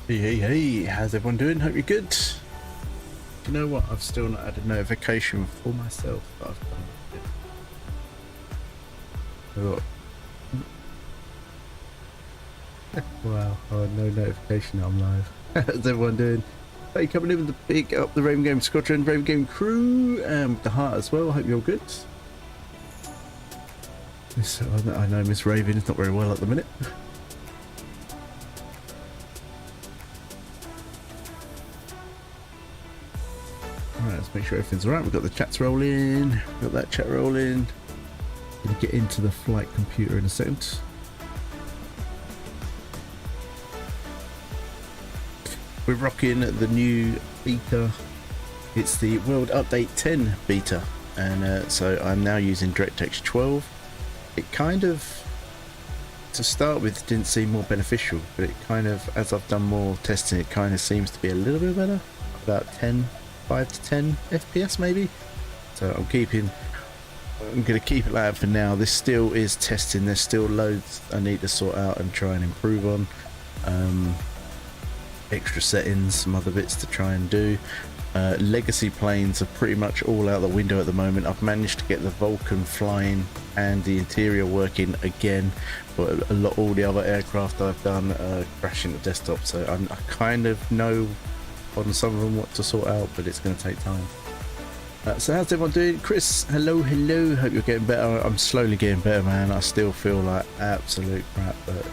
Hey, how's everyone doing? Hope you're good. Do you know what? I've still not had a notification for myself that I've done it. Wow, oh, no notification that I'm live. How's everyone doing? Hey, coming in with the big up the Raven Game Squadron, Raven Game crew, and with the heart as well. Hope you're good. I know Miss Raven is not very well at the minute. Alright, let's make sure everything's alright. We've got the chats rolling. We've got that chat rolling. Gonna get into the flight computer in a second. We're rocking the new beta. It's the World Update 10 beta, and so I'm now using DirectX 12. It kind of, to start with, didn't seem more beneficial, but it kind of, as I've done more testing, it kind of seems to be a little bit better. About 5 to 10 FPS maybe. So I'm going to keep it like that for now. This still is testing. There's still loads I need to sort out and try and improve on. Extra settings, some other bits to try and do. Legacy planes are pretty much all out the window at the moment. I've managed to get the Vulcan flying and the interior working again, but all the other aircraft I've done crashing the desktop, so I kind of know on some of them what to sort out, but it's going to take time. So how's everyone doing? Chris, hello. Hope you're getting better. I'm slowly getting better, man. I still feel like absolute crap, but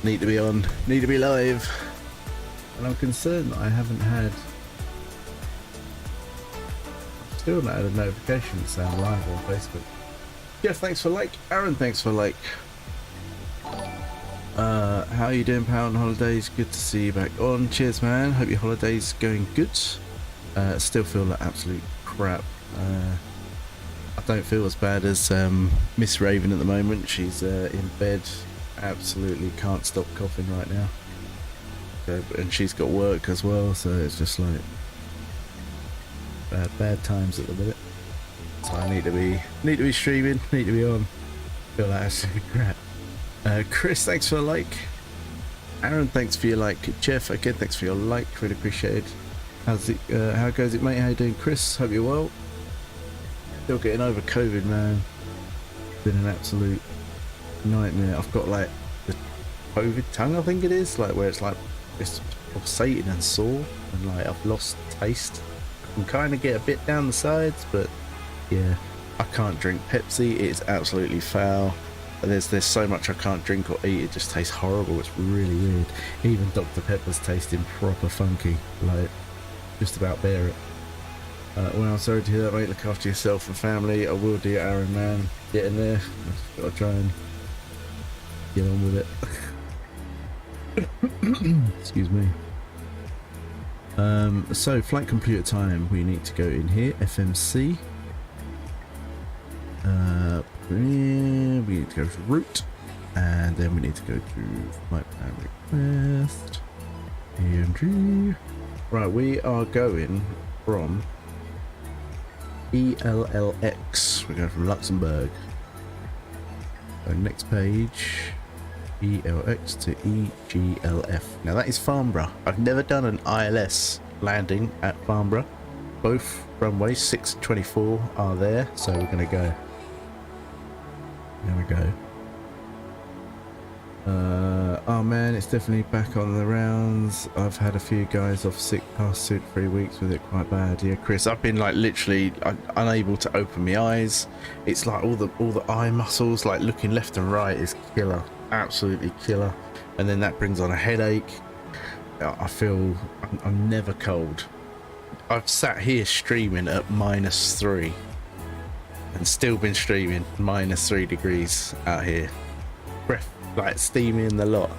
need to be on, need to be live. And I'm concerned that I haven't had, still not had a notification to say I'm live on Facebook. Jeff, thanks for like. Aaron, thanks for like. How are you doing, pal, on holidays? Good to see you back on. Cheers, man. Hope your holiday's going good. Still feel like absolute crap. I don't feel as bad as Miss Raven at the moment. She's in bed, absolutely can't stop coughing right now. And she's got work as well, so it's just like bad times at the minute. So I need to be streaming, need to be on. Feel like absolute crap. Chris, thanks for the like. Aaron, thanks for your like. Jeff, again, thanks for your like, really appreciated. How's it? How goes it, mate? How you doing, Chris? Hope you're well. Still getting over COVID, man. It's been an absolute nightmare. I've got like the COVID tongue, I think it is, like where it's like it's pulsating and sore, and like I've lost taste. I can kind of get a bit down the sides, but yeah, I can't drink Pepsi. It's absolutely foul. There's so much I can't drink or eat. It just tastes horrible. It's really weird. Even Dr. Pepper's tasting proper funky. Like, just about bear it. Well, I'm sorry to hear that, mate. Look after yourself and family. I will do, Aaron, man. Get in there. I've got to try and get on with it. Excuse me. So flight computer time, we need to go in here, FMC. We need to go to route, and then we need to go to flight plan request, EMG. Right, we are going from ELLX. We're going from Luxembourg. So next page. ELX to EGLF. Now that is Farnborough. I've never done an ILS landing at Farnborough. Both runways 6 and 24 are there, so we're going to go. There we go. Oh man, it's definitely back on the rounds. I've had a few guys off sick past 2 to 3 weeks with it quite bad. Yeah, Chris, I've been like literally unable to open my eyes. It's like all the eye muscles, like looking left and right, is killer. Absolutely killer. And then that brings on a headache. I feel I'm never cold. I've sat here streaming at -3 and still been streaming -3 degrees out here. Breath like steamy in the lot,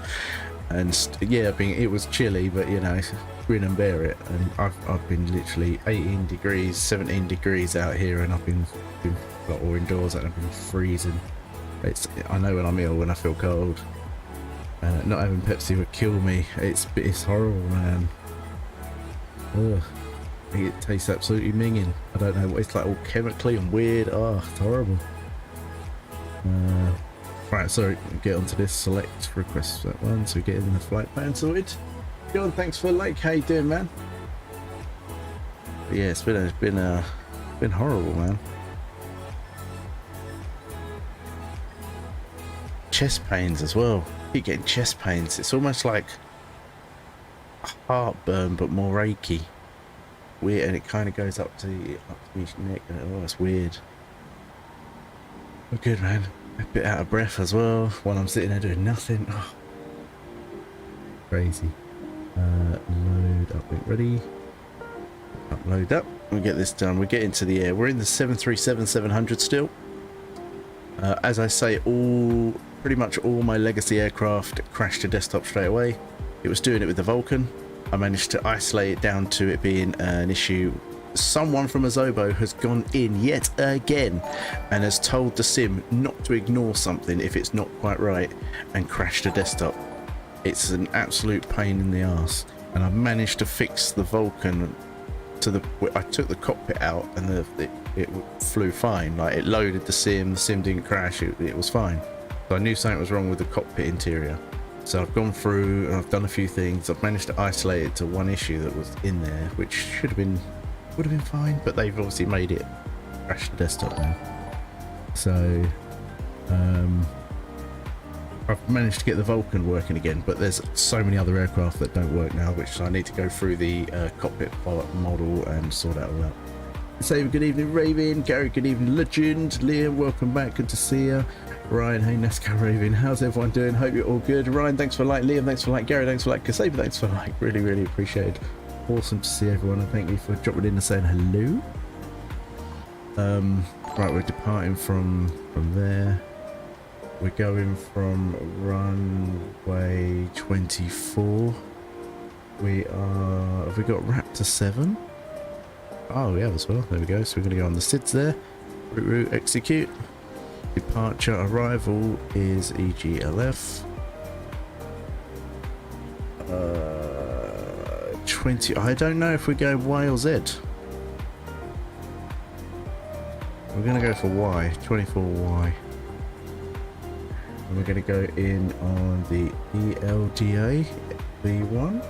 and yeah, it was chilly, but you know, grin and bear it. And I've been literally 18 degrees 17 degrees out here, and I've been like, all indoors, and I've been freezing. I know when I'm ill, when I feel cold. Not having Pepsi would kill me. It's horrible, man. Ugh. It tastes absolutely minging. I don't know what it's like, all chemically and weird. Oh, it's horrible. Right, so get onto this select request that one, so we get in the flight plan sorted. John, thanks for the like. How you doing, man? But yeah, it's been horrible, man. Chest pains as well. Keep getting chest pains. It's almost like heartburn, but more achy. Weird, and it kind of goes up to my neck, and oh, it's weird. But good, man. A bit out of breath as well while I'm sitting there doing nothing. Oh. Crazy. Load up, ready. Upload up. We get this done. We get into the air. We're in the 737-700 still. As I say, pretty much all my legacy aircraft crashed to desktop straight away. It was doing it with the Vulcan. I managed to isolate it down to it being an issue. Someone from Azobo has gone in yet again and has told the sim not to ignore something if it's not quite right and crash the desktop. It's an absolute pain in the arse, and I managed to fix the Vulcan to the. I took the cockpit out and it flew fine. Like, it loaded the sim didn't crash. It was fine. So I knew something was wrong with the cockpit interior. So I've gone through and I've done a few things. I've managed to isolate it to one issue that was in there, which would have been fine, but they've obviously made it crash the desktop now. So I've managed to get the Vulcan working again, but there's so many other aircraft that don't work now, which I need to go through the cockpit model and sort that all out. Say good evening, Raven. Gary, good evening, Legend. Liam, welcome back, good to see you. Ryan, hey, Nesca Raven, how's everyone doing? Hope you're all good. Ryan, thanks for like. Liam, thanks for like. Gary, thanks for like. Kasabi, thanks for like. Really, really appreciate it. Awesome to see everyone, and thank you for dropping in and saying hello. Right, we're departing from there. We're going from runway 24. Have we got Raptor 7? Oh, we have as well. There we go. So we're going to go on the SIDS there. Route, execute. Departure arrival is EGLF. 20. I don't know if we go Y or Z. We're going to go for Y. 24Y. And we're going to go in on the ELDA V1.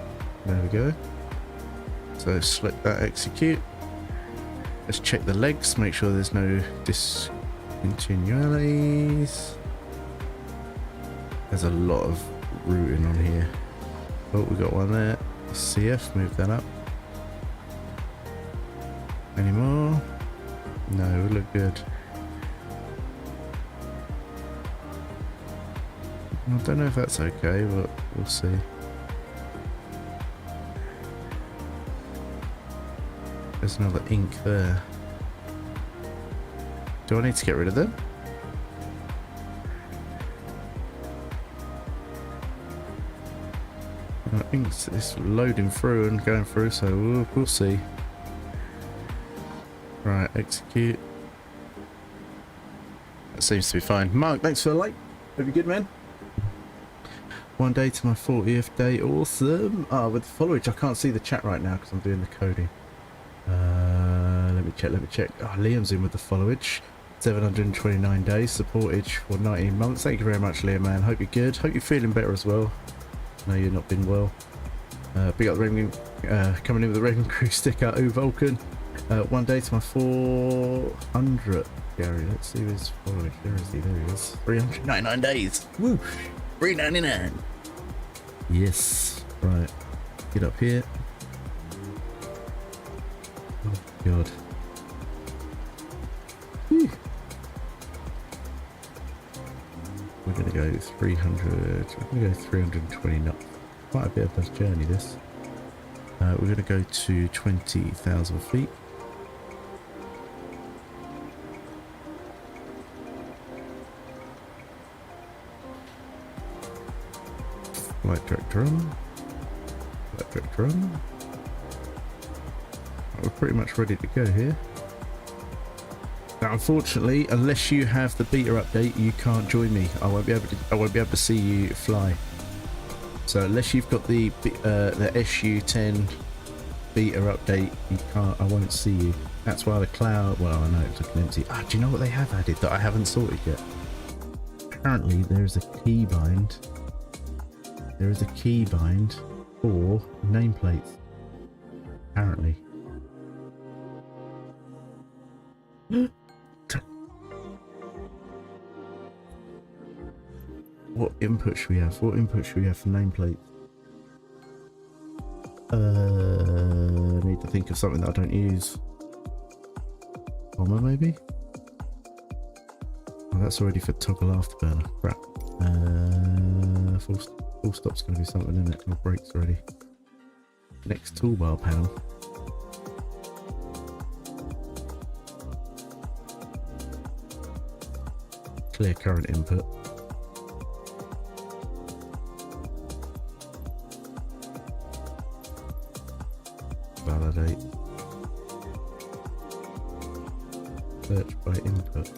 There we go. So select that, execute. Let's check the legs, make sure there's no discontinuities. There's a lot of routing on here. Oh, we got one there. CF, move that up. Any more? No, we look good. I don't know if that's okay, but we'll see. There's another ink there. Do I need to get rid of them? I think it's loading through and going through, so we'll see. Right, execute. That seems to be fine. Mark, thanks for the like. Hope you're good, man. One day to my 40th day. Awesome. With the followage, I can't see the chat right now because I'm doing the coding. Let me check. Liam's in with the followage. 729 days, supportage for 19 months. Thank you very much, Liam, man. Hope you're good. Hope you're feeling better as well. I know you've not been well. Big up the Raven, coming in with the Raven Crew sticker. Ooh, Vulcan. One day to my 400. Gary, let's see his followage. There is he. There he is. 399 days. Woo! 399. Yes. Right. Get up here. Oh God. Whew. We're gonna go 300. We're gonna go 320 knots. Quite a bit of a journey this. We're gonna go to 20,000 feet. Flight director on. Flight director on. We're pretty much ready to go here. Now, unfortunately, unless you have the beta update, you can't join me. I won't be able to see you fly. So unless you've got the SU10 beta update, you can't. I won't see you. That's why the cloud. Well, I know it's looking empty. Do you know what they have added that I haven't sorted yet? Apparently, there's a keybind. There is a keybind 4 nameplates. Apparently. What input should we have? What input should we have for nameplates? I need to think of something that I don't use. Comma maybe? Oh, that's already for toggle afterburner. Crap. Full stop's going to be something, isn't it? My brakes already. Next toolbar panel. Clear current input. Validate. Search by input.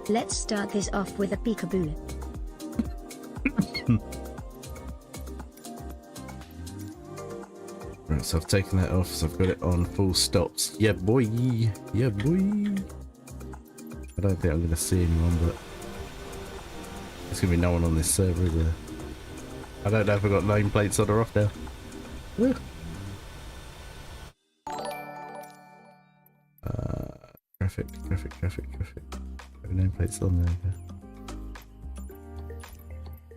Let's start this off with a peekaboo. Right, so I've taken that off, so I've got it on full stops. Yeah, boy. Yeah, boy. I don't think I'm going to see anyone, but there's going to be no one on this server, is there? I don't know if I've got nameplates on or off now. Yeah. Traffic. Nameplates on there.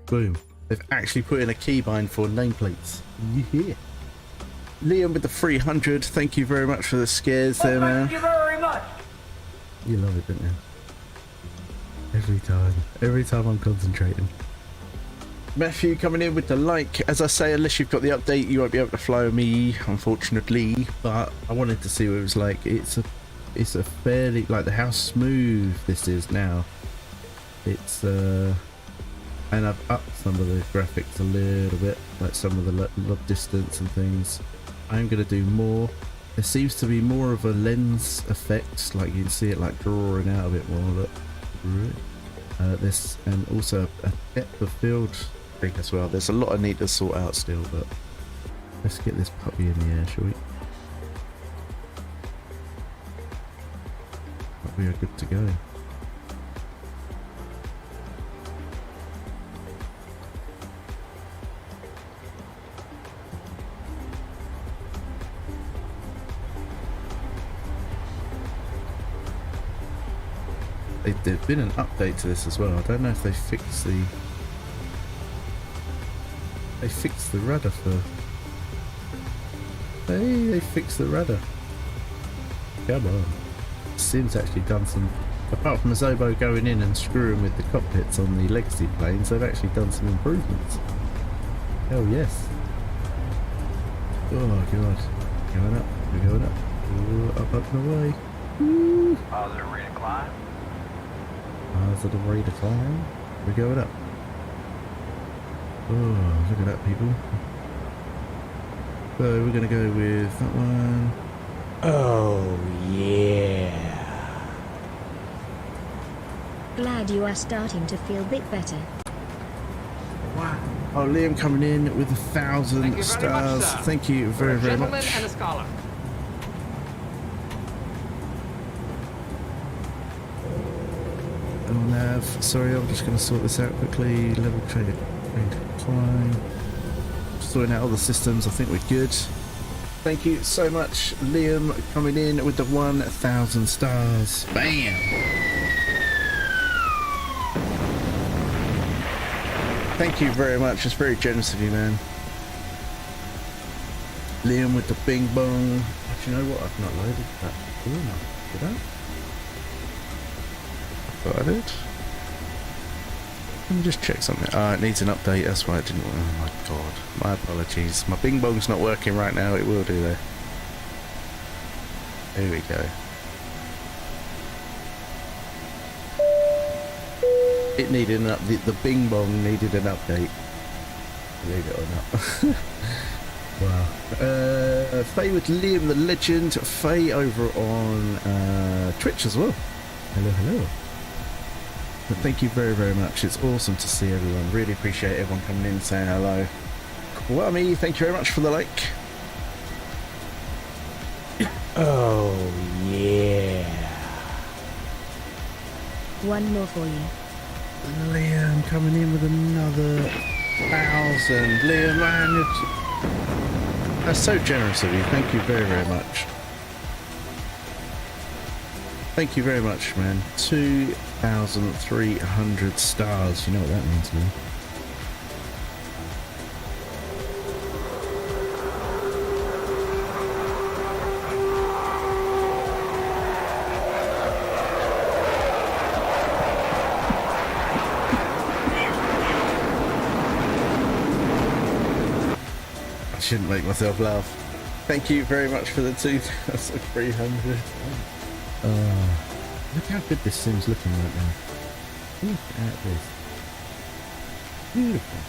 Boom. They've actually put in a keybind for nameplates. Yeah. Liam with the 300. Thank you very much for the scares there, man. Thank you very much. You love it, don't you? Every time I'm concentrating. Matthew coming in with the like. As I say, unless you've got the update, you won't be able to follow me, unfortunately. But I wanted to see what it was like. It's a fairly, like, how smooth this is now. It's and I've upped some of the graphics a little bit, like some of the lob distance and things. I'm going to do more. There seems to be more of a lens effect, like you can see it like drawing out a bit more. Look, this, and also a depth of field thing as well. There's a lot I need to sort out still, but let's get this puppy in the air, shall we? We are good to go. There's been an update to this as well. I don't know if they fixed the rudder for. Hey, they fixed the rudder. Come on. Sim's actually done some, apart from a Zobo going in and screwing with the cockpits on the legacy planes, they've actually done some improvements. Hell yes. Oh god. Going up, we're going up. Ooh, up and away. Woo. Positive rate of climb. Positive rate of climb. We're going up. Oh, look at that, people. So we're going to go with that one. Oh, yeah. Glad you are starting to feel a bit better. Wow. Oh, Liam coming in with 1,000 stars. Thank you very, very much. Gentleman and a scholar. Oh, Nav. Sorry, I'm just going to sort this out quickly. Level train climb. Sorting out all the systems. I think we're good. Thank you so much, Liam, coming in with the 1,000 stars. Bam! Thank you very much. It's very generous of you, man. Liam with the bing bong. Actually, you know what? I've not loaded that. Ooh, no. Did I? I thought I did. Let me just check something. Oh, it needs an update. That's why it didn't. Oh my god. My apologies. My bing bong's not working right now. It will do though. Here we go. It needed an update. The bing bong needed an update. Believe it or not. Wow. Faye with Liam the Legend. Faye over on Twitch as well. Hello, hello. But thank you very, very much. It's awesome to see everyone. Really appreciate everyone coming in saying hello. Kwame, thank you very much for the like. Oh, yeah. One more for you. Liam coming in with another 1,000. Liam, man, that's so generous of you. Thank you very, very much. Thank you very much, man. 2,300 stars. You know what that means, man. I shouldn't make myself laugh. Thank you very much for the 2,300. Look how good this sim's looking right now. Look at this. Beautiful.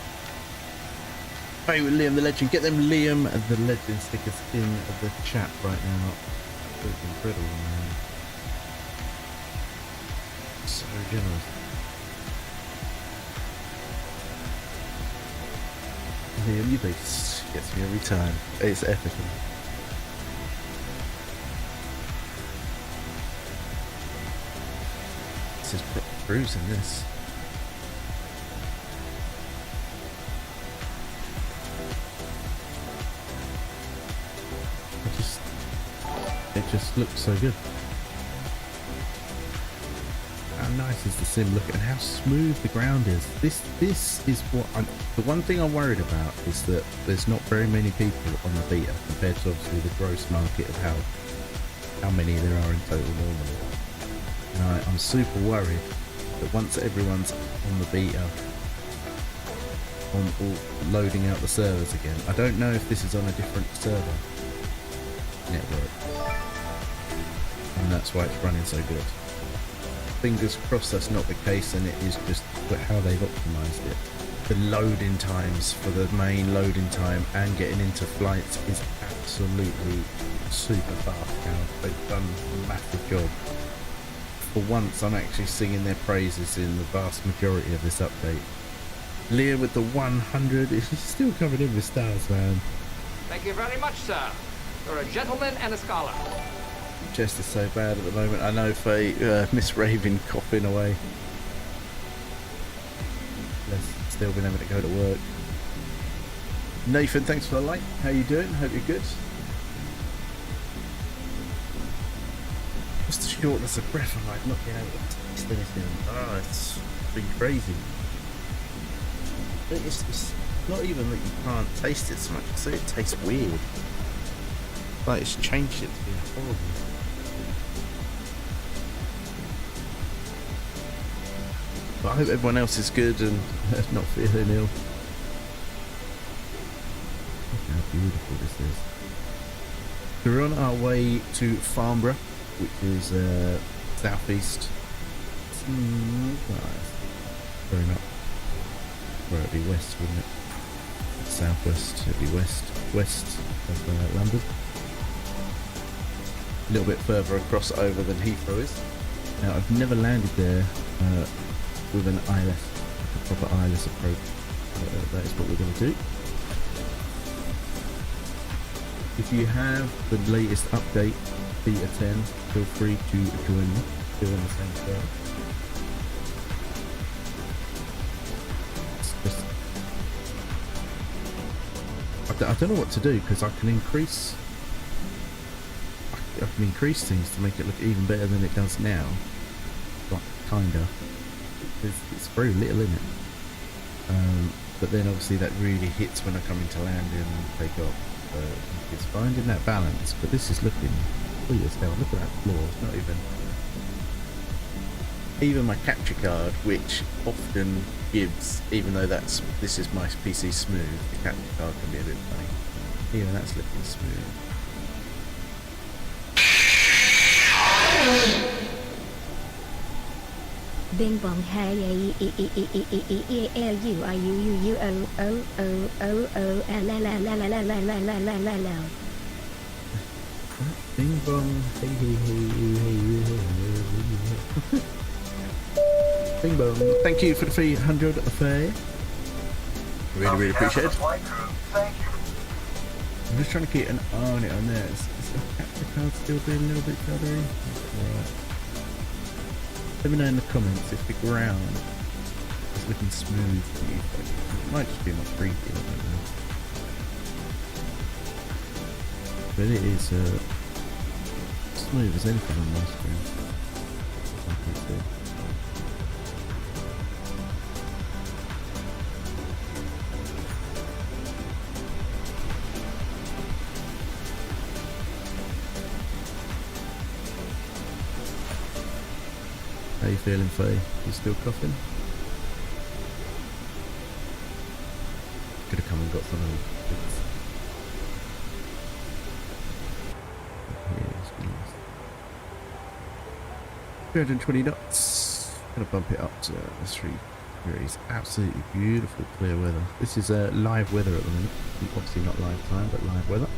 Hey, with Liam the Legend. Get them Liam the Legend stickers in the chat right now. It's incredible, man. So generous. Liam, you beast. Gets me every time. It's ethical. This is cruising this. It just looks so good. How nice is the sim? Look at how smooth the ground is. This is what the one thing I'm worried about is that there's not very many people on the beta compared to obviously the gross market of how many there are in total normally. And I'm super worried that once everyone's on the beta, on loading out the servers again. I don't know if this is on a different server network, and that's why it's running so good. Fingers crossed that's not the case, and it is just how they've optimized it. The loading times for the main loading time and getting into flights is absolutely super fast now. They've done a massive job. For once, I'm actually singing their praises in the vast majority of this update. Leah with the 100 is still coming in with stars, man. Thank you very much, sir. You're a gentleman and a scholar. Chest is so bad at the moment. I know Faye, Miss Raven coughing away. Let's still been able to go to work. Nathan, thanks for the like. How you doing? Hope you're good. Just the shortness of breath, I'm like not being able to taste anything. Oh, it's been crazy. It's not even that you can't taste it so much, it's that it tastes weird. Like it's changed it to be horrible. But I hope everyone else is good and not feeling ill. Look how beautiful this is. We're on our way to Farnborough, which is southeast. Very not. Well, it'd be west, wouldn't it? Southwest, it'd be west of London. A little bit further across over than Heathrow is. Now, I've never landed there with an ILS, a proper ILS approach. That is what we're going to do. If you have the latest update, Beta 10, feel free to join me. Still on the same server. I don't know what to do because I can increase things to make it look even better than it does now. Like kinda. It's very little in it. But then obviously that really hits when I come into landing and take off. So it's finding that balance. But this is looking sweet as hell. Look at that floor. It's not even my capture card, which often gives, even though this is my PC smooth, the capture card can be a bit funny. Even that's looking smooth. Bing bong hey you I you o l l l l l l l. Bing bong hey Bing bong. Thank you for the 300 affair. Really appreciate it. Thank you. I'm just trying to keep an eye on it on there. Is the capture card still being a little bit blurry? Alright. Let me know in the comments if the ground It's looking smooth to me. It might just be my preview, I don't know. But it is smooth as anything on my screen. I can see. How you feeling, Faye? You still coughing? Could have come and got some of them. 320 knots. Gonna bump it up to 3 degrees. Absolutely beautiful clear weather. This is live weather at the moment. Obviously not live time, but live weather.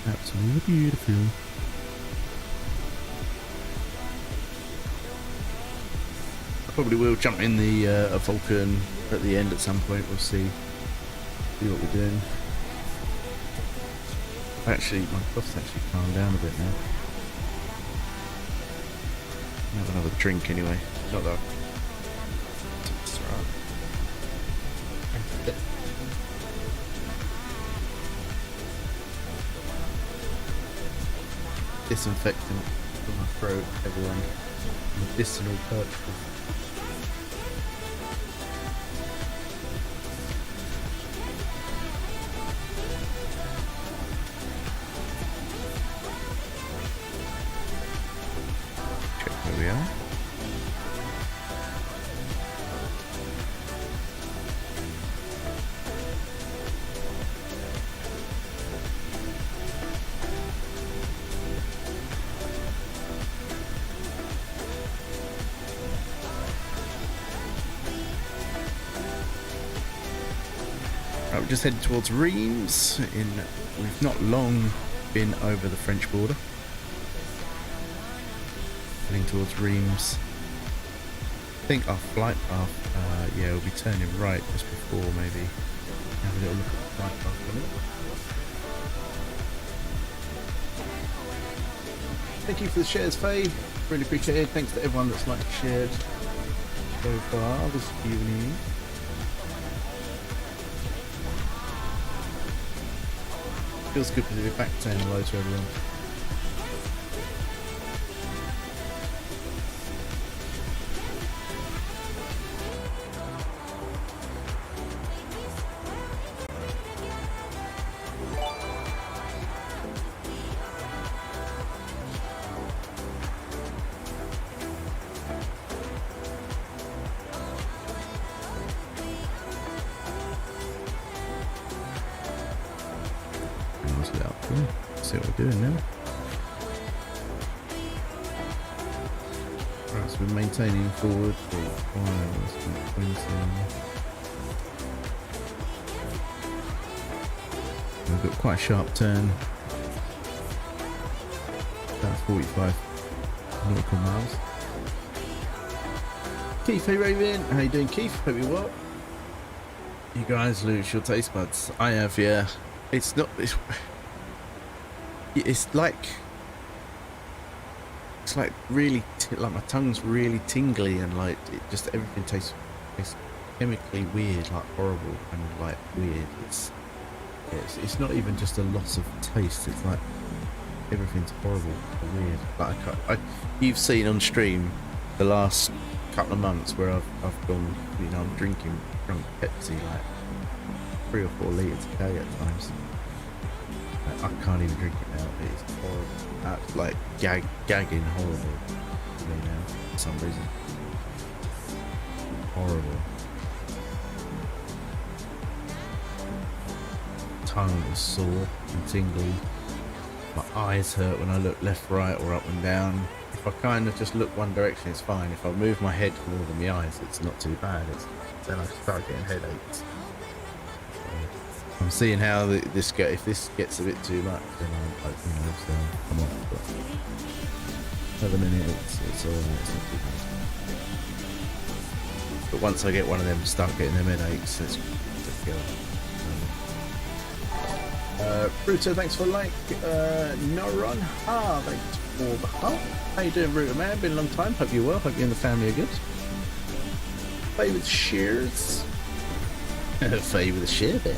Absolutely beautiful. I probably will jump in the Vulcan at the end at some point. We'll see what we're doing. Actually, my cough's actually calmed down a bit now. I'll have another drink anyway. Not that. It's alright. Disinfectant for my throat, everyone. Medicinal purposes. Check where we are. Right, we're just heading towards Reims. We've not long been over the French border. Heading towards Reims. I think our flight path, yeah, we'll be turning right just before maybe. Have a little look at the flight path for a minute. Thank you for the shares, Faye. Really appreciate it. Thanks to everyone that's liked and shared so far this evening. Feels good to be back saying hello to everyone. See what we're doing now. Right, so we're maintaining forward for 20. We've got quite a sharp turn. About 45 nautical miles. Keith, hey Raven, how you doing, Keith? Hope you're well. You guys lose your taste buds. I have, yeah. It's not. It's like really like my tongue's really tingly and like it just everything tastes chemically weird, like horrible and like weird. It's not even just a loss of taste. It's like everything's horrible and weird. Like you've seen on stream the last couple of months where I've gone, you know, I'm drunk Pepsi like 3 or 4 litres a day at times. I can't even drink it now. It's horrible. That's like gagging horrible to me now for some reason. Horrible. Tongue is sore and tingly. My eyes hurt when I look left, right, or up and down. If I kind of just look one direction, it's fine. If I move my head more than my eyes, it's not too bad. Then I start getting headaches. I'm seeing how if this gets a bit too much, then I'm like, you know, so come on. But at the minute, it's alright. It's not too bad. But once I get one of them, start getting them headaches, it's go. Bruto, thanks for like. Noron, thanks for the heart. How you doing, Rooter Man? Been a long time. Hope you're well. Hope you and the family are good. Faye with shares. Faye with a share there.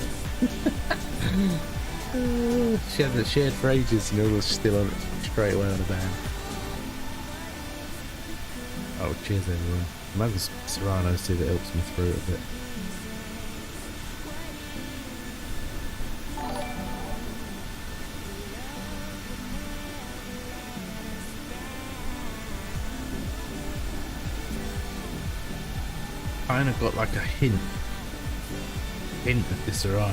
She hasn't shared for ages and it was still on it straight away on the band. Oh, cheers everyone. Maybe Serrano see if it helps me through it a bit. Kind of got like a hint of the Serrano,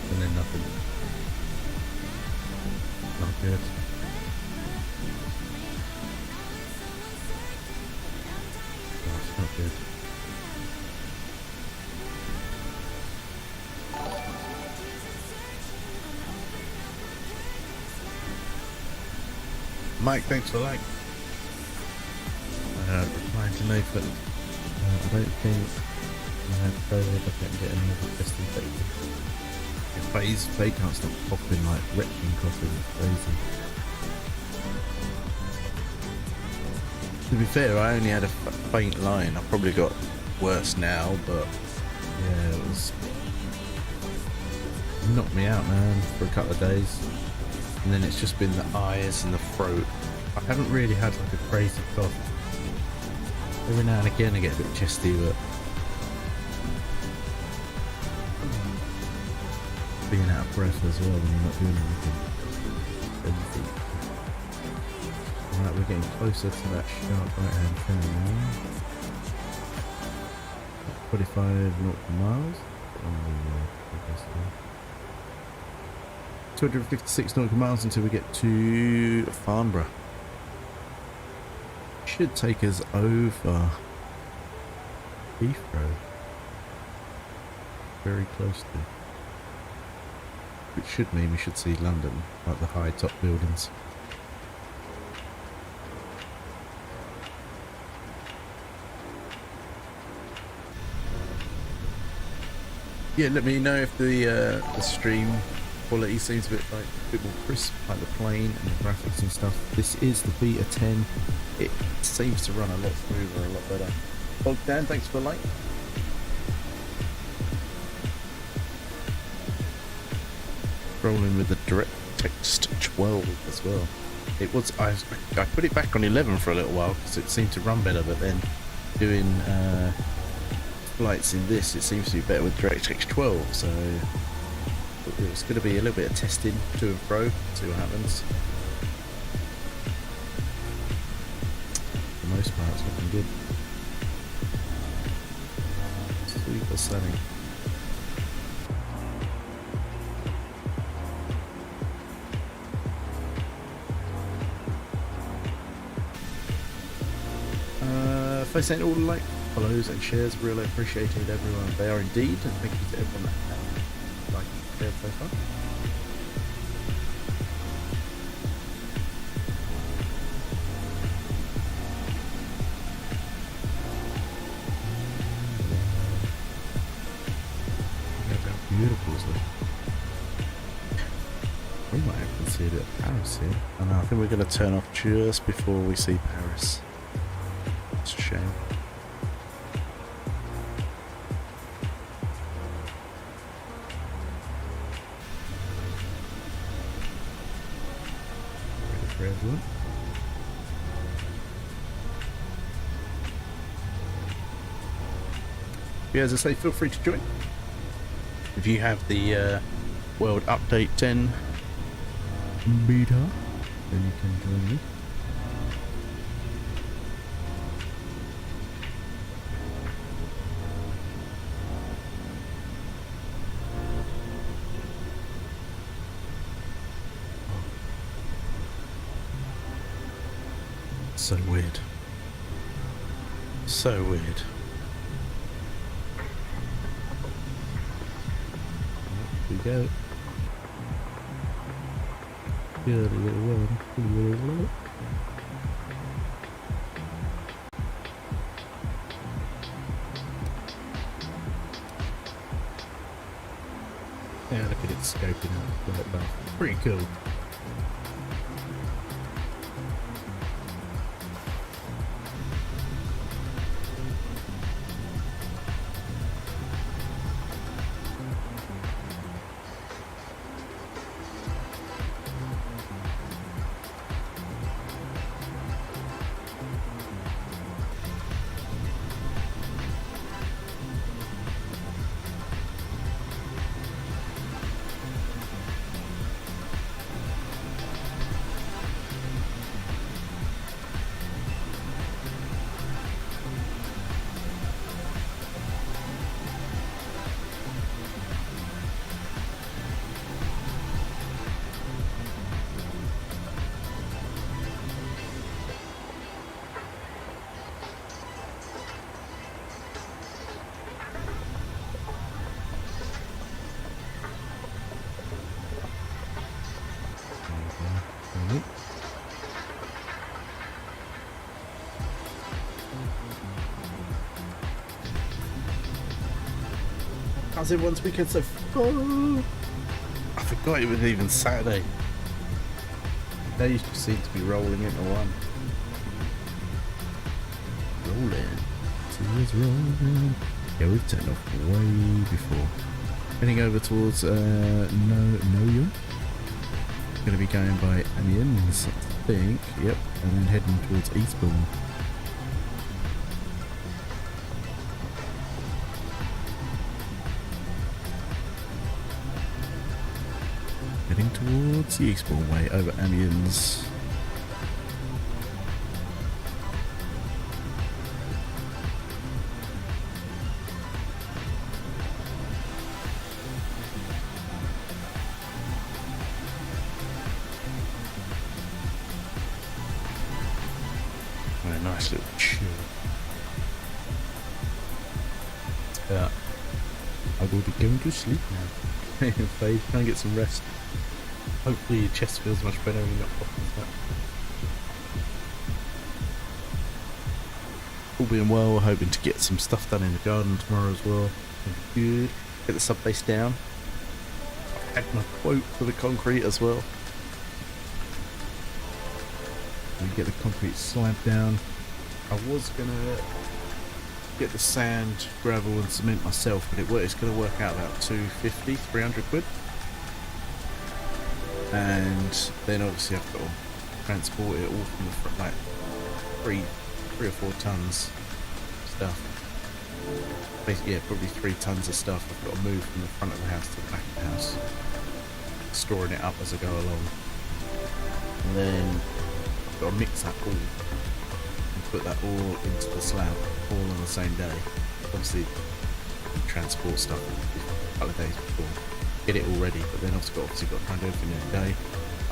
and then nothing. Not good. Oh, it's not good. Mike, thanks for the like. Replying to Nathan. I don't think I had COVID. I can't get any other testing phase. They can't stop coughing, like retching coughing. It's crazy. To be fair, I only had a faint line. I probably got worse now, but yeah, it was knocked me out, man, for a couple of days. And then it's just been the eyes and the throat. I haven't really had like a crazy cough. Every now and again I get a bit chesty, but being out of breath as well when you're not doing anything. Alright, we're getting closer to that sharp right hand turn now. 45 nautical miles. 256 nautical miles until we get to Farnborough. Should take us over Heathrow. Very close to. Which should mean we should see London, like the high top buildings. Yeah, let me know if the stream quality seems a bit more crisp, like the plane and the graphics and stuff. This is the Beta 10. It seems to run a lot smoother, a lot better. Bogdan, thanks for the like. Rolling with the DirectX 12 as well. It was I put it back on 11 for a little while because it seemed to run better, but then doing flights in this, it seems to be better with DirectX 12. So it's going to be a little bit of testing to and fro, see what happens. For the most part, it's looking good. Super sunny. Thanks to all the like, follows and shares, really appreciated everyone. They are indeed, and thank you to everyone that has liked and shared so far. Look how beautiful is it? We might actually see a bit of Paris here. I know, I think we're going to turn off just before we see Paris. It's a shame. Ready for everyone. Yeah, as I say, feel free to join. If you have the World Update 10 Beta, then you can join me. So weird. So weird. Here we go. Good little one. Good little one. Yeah, look at it scoping out like that. Pretty cool. How's everyone's weekend so far? I forgot it was even Saturday. Days just seem to be rolling into one. Rolling. Tears rolling. Yeah, we've turned off way before. Heading over towards Noyo. Going to be going by Amiens, I think. Yep, and then heading towards Eastbourne. Heading towards the Eastbourne way over Amiens. Nice little chill. Yeah, I will be going to sleep now. Faith, try and get some rest. Hopefully your chest feels much better when you're not popping that. All being well, hoping to get some stuff done in the garden tomorrow as well. Good. Get the sub base down. I've had my quote for the concrete as well. We get the concrete slab down. I was gonna get the sand, gravel and cement myself, but it's gonna work out about 250, 300 quid. And then obviously I've got to transport it all from the front, like three or 4 tons stuff. Basically, yeah, probably 3 tons of stuff I've got to move from the front of the house to the back of the house, storing it up as I go along. And then I've got to mix that all and put that all into the slab all on the same day. Obviously, transport stuff a couple of days before, get it all ready, but then I've obviously got to try and do everything in a day.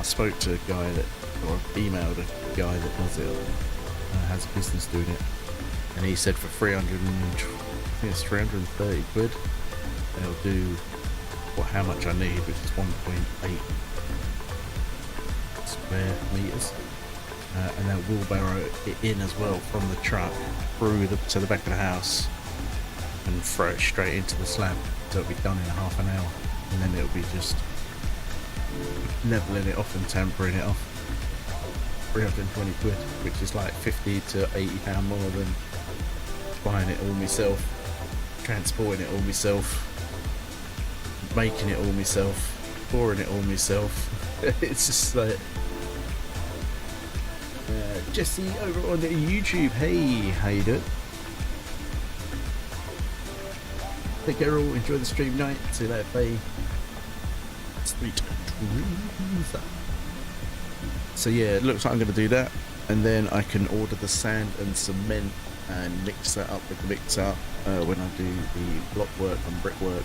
I spoke to a guy that, or emailed a guy that does it, has a business doing it, and he said for 330 quid, they'll do how much I need, which is 1.8 square meters. And they'll wheelbarrow it in as well from the truck through to the back of the house and throw it straight into the slab, so it'll be done in half an hour, and then it'll be just leveling it off and tampering it off. 320 quid, which is like 50 to 80 pound more than buying it all myself, transporting it all myself, making it all myself, pouring it all myself. It's just like Jesse over on YouTube. Hey, how you doing? Take care all, enjoy the stream night. See you later, bye. Sweet dreams. So yeah, it looks like I'm going to do that, and then I can order the sand and cement and mix that up with the mixer when I do the block work and brickwork.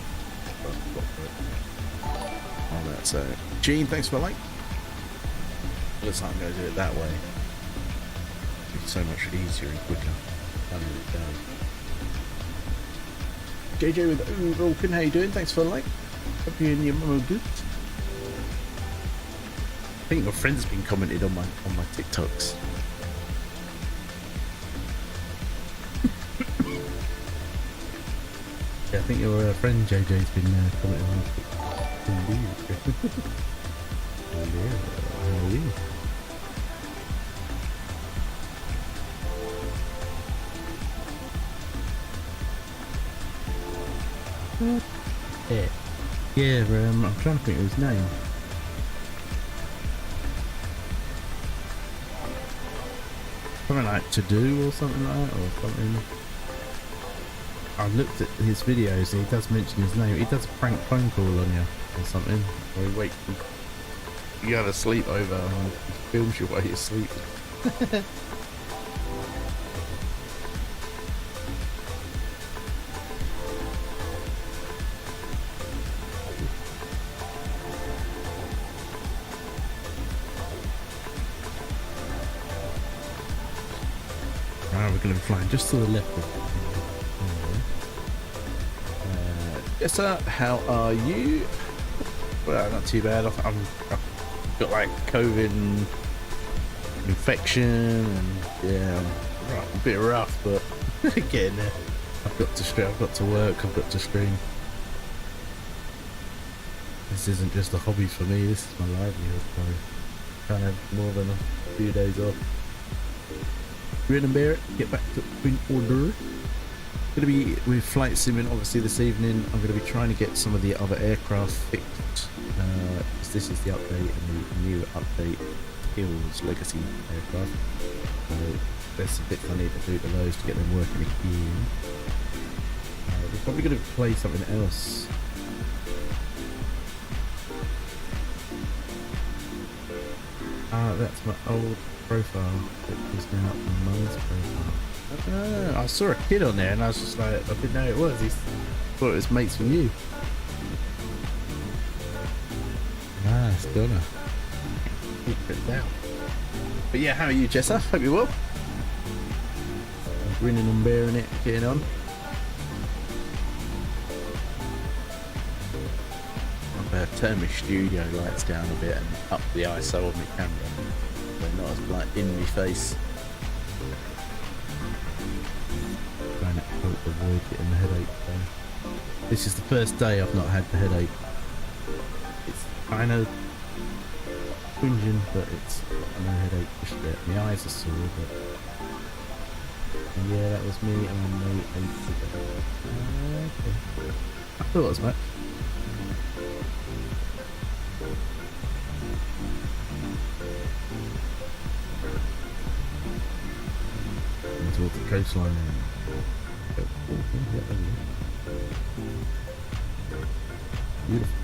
All that. So Gene, thanks for the like. Looks like I'm going to do it that way. It's so much easier and quicker. JJ with Vulcan, how you doing? Thanks for the like. Hope you and your mum are good. I think my friend's been commented on my TikToks. Yeah, I think your friend JJ's been commenting on TikTok. Indeed. Oh yeah, how are you? Yeah, I'm trying to think of his name. Something like To Do or something like that, or something. I looked at his videos and he does mention his name. He does a prank phone call on you or something. Or he wait, you have a sleepover and he films you while you're sleeping. We're going to be flying just to the left of yes sir, how are you? Well, not too bad. I've got like COVID and infection, and yeah, I'm a bit rough, but getting there. I've got to work, I've got to stream. This isn't just a hobby for me, this is my livelihood, so can't have more than a few days off. Grin and bear it, get back to in order. Gonna be with flight simming obviously this evening. I'm gonna be trying to get some of the other aircraft fixed. This is the update, and the new update kills legacy aircraft. So there's some bits I need to do to those to get them working again. We're probably gonna play something else. That's my old profile that is now my mum's profile. I saw a kid on there and I was just like, I didn't know it was. He thought it was mates from you. Nice, Donna. Keep it down. But yeah, how are you, Jessa? Hope you're well. I'm grinning and bearing it, getting on. I've turned my studio lights down a bit and up the ISO of my camera. They're not as like in my face. Trying to help avoid getting the headache though. This is the first day I've not had the headache. It's kind of twinging, but it's no headache just yet. My eyes are sore, but yeah, that was me on May 8th ago. Okay. I thought it was much. Towards the coastline. Beautiful.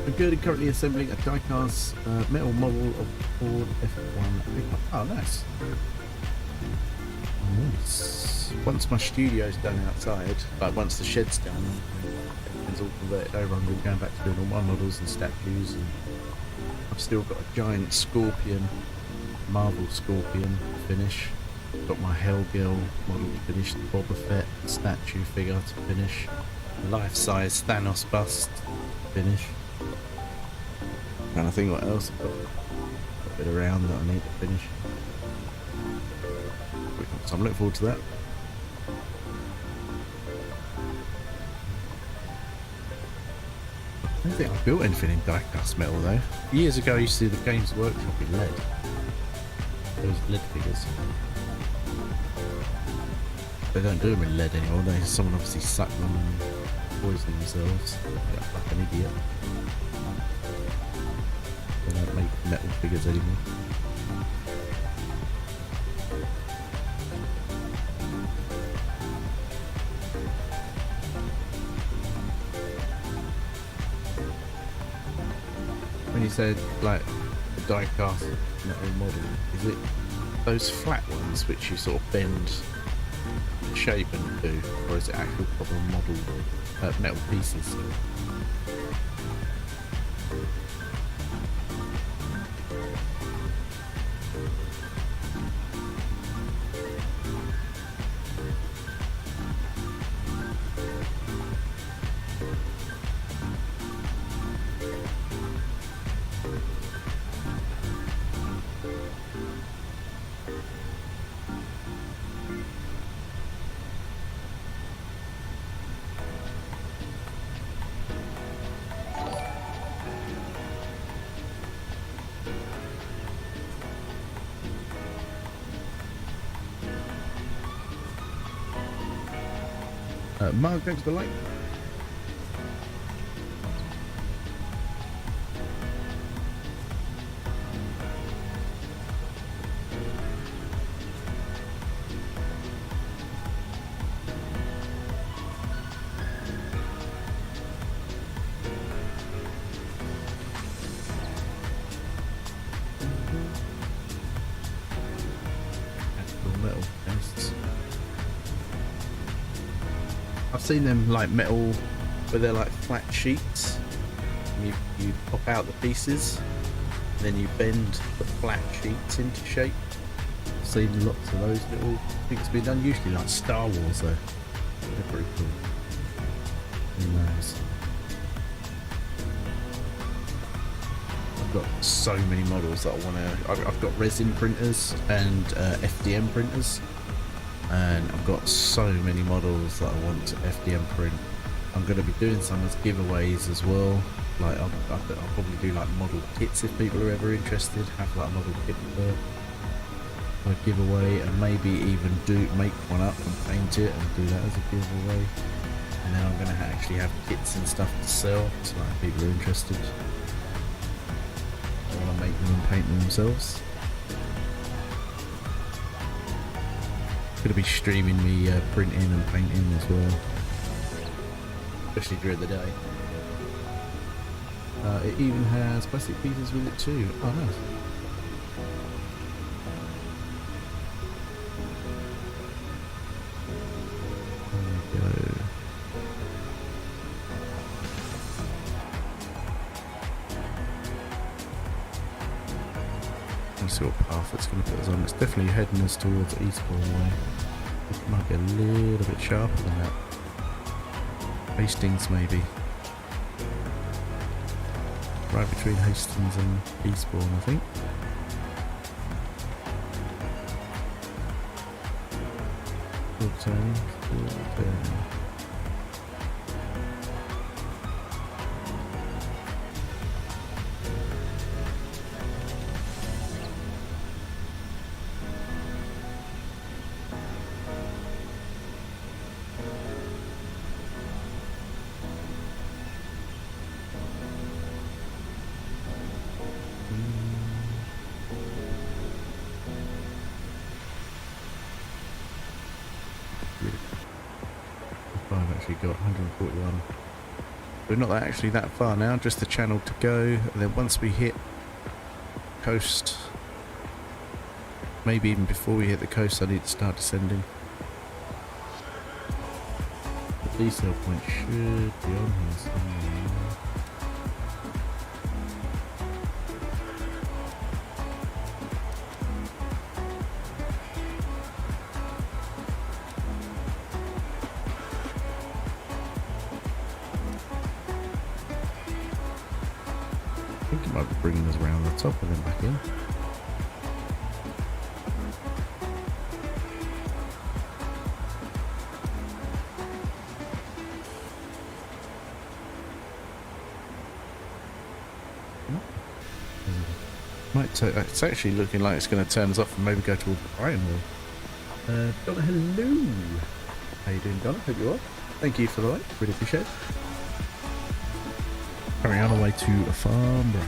I'm currently assembling a die-cast metal model of Ford F1 pickup. Oh, nice. Nice. Once my studio's done outside, like once the shed's done, everything's all converted over. I'm going back to doing all my models and statues, and I've still got a giant scorpion, marble scorpion to finish. Got my Hellgirl model to finish, the Boba Fett statue figure to finish, life-size Thanos bust to finish. And I think what else I've got a bit around that I need to finish. So I'm looking forward to that. I don't think I built anything in die-cast metal though. Years ago I used to do the Games Workshop in lead. Those lead figures. They don't do them in lead anymore. Someone obviously sucked them and poisoned themselves. Yeah, like an idiot. They don't make metal figures anymore. When you said like a die-cast metal model, is it those flat ones which you sort of bend shape and do, or is it actual proper model metal pieces? Mark, thanks for the like. Metal tests. I've seen them like metal where they're like flat sheets. You pop out the pieces, and then you bend the flat sheets into shape. I've seen lots of those little things being done, usually like Star Wars though. They're pretty cool. Who knows? I've got so many models that I want to. I've got resin printers and FDM printers. And I've got so many models that I want to FDM print. I'm going to be doing some as giveaways as well. Like I'll probably do like model kits if people are ever interested. Have like a model kit for a giveaway, and maybe even make one up and paint it and do that as a giveaway. And then I'm going to actually have kits and stuff to sell, so like people are interested. They want to make them and paint them themselves. Going to be streaming me printing and painting as well, especially during the day. It even has plastic pieces with it too. Oh, nice. There we go. Let's see what path it's going to put us on. It's definitely heading us towards Eastbourne way. It might be a little bit sharper than that. Hastings maybe. Right between Hastings and Eastbourne, I think. Full turn, full turn. I've actually got 141. We're not actually that far now, just the channel to go, and then once we hit coast, maybe even before we hit the coast, I need to start descending. The desal point should be on here somewhere. I think it might be bringing us around the top and then back in. It's actually looking like it's going to turn us off and maybe go towards Brighton. Donna, hello. How you doing, Donna? Hope you're well. Thank you for the like. Really appreciate it. Carrying on our way to Farnborough.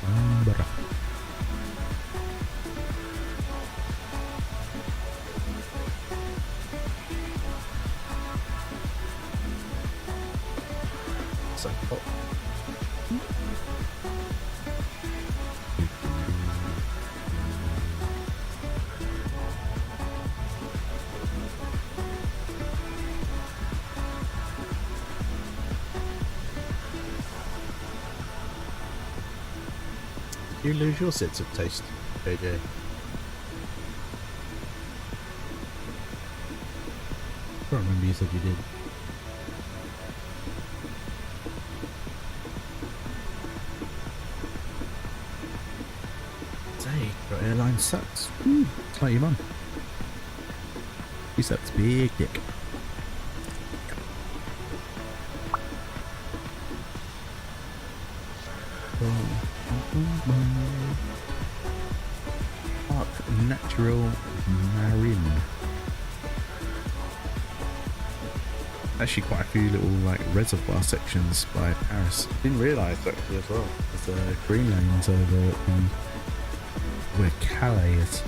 Farnborough. So hot. You lose your sense of taste, JJ. I can't remember, you said you did. Say, your airline sucks. It's like your mum. She sucks big dick. Parc Natural Marine. Actually quite a few little like reservoir sections by Paris. Didn't realise actually as well. There's green lanes over at where Calais is.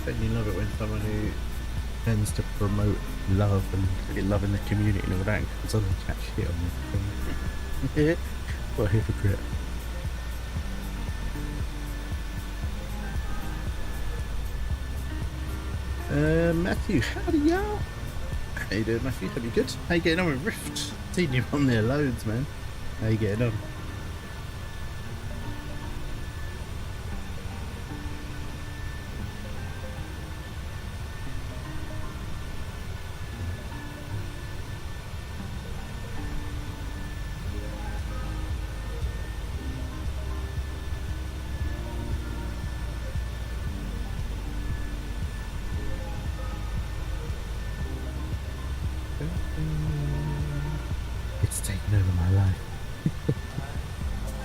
bet you love it when someone who tends to promote love and love in the community and all that comes on and chat shit on you. What a hypocrite. Matthew, howdy y'all. How you doing, Matthew? Hope you good? How you getting on with Rift? Seen you on there loads, man. How you getting on? It's taken over my life.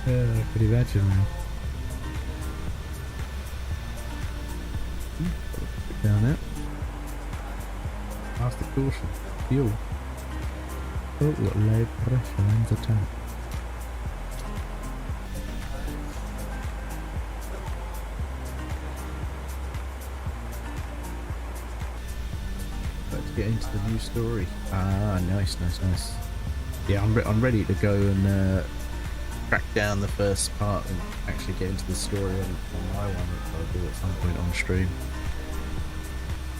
I could imagine, man. Put down there. Past the caution. Fuel. Oh, what low pressure lines attack. Let's get into the new story. Ah, nice. Yeah, I'm ready to go and crack down the first part and actually get into the story on my one, which I'll do at some point on stream.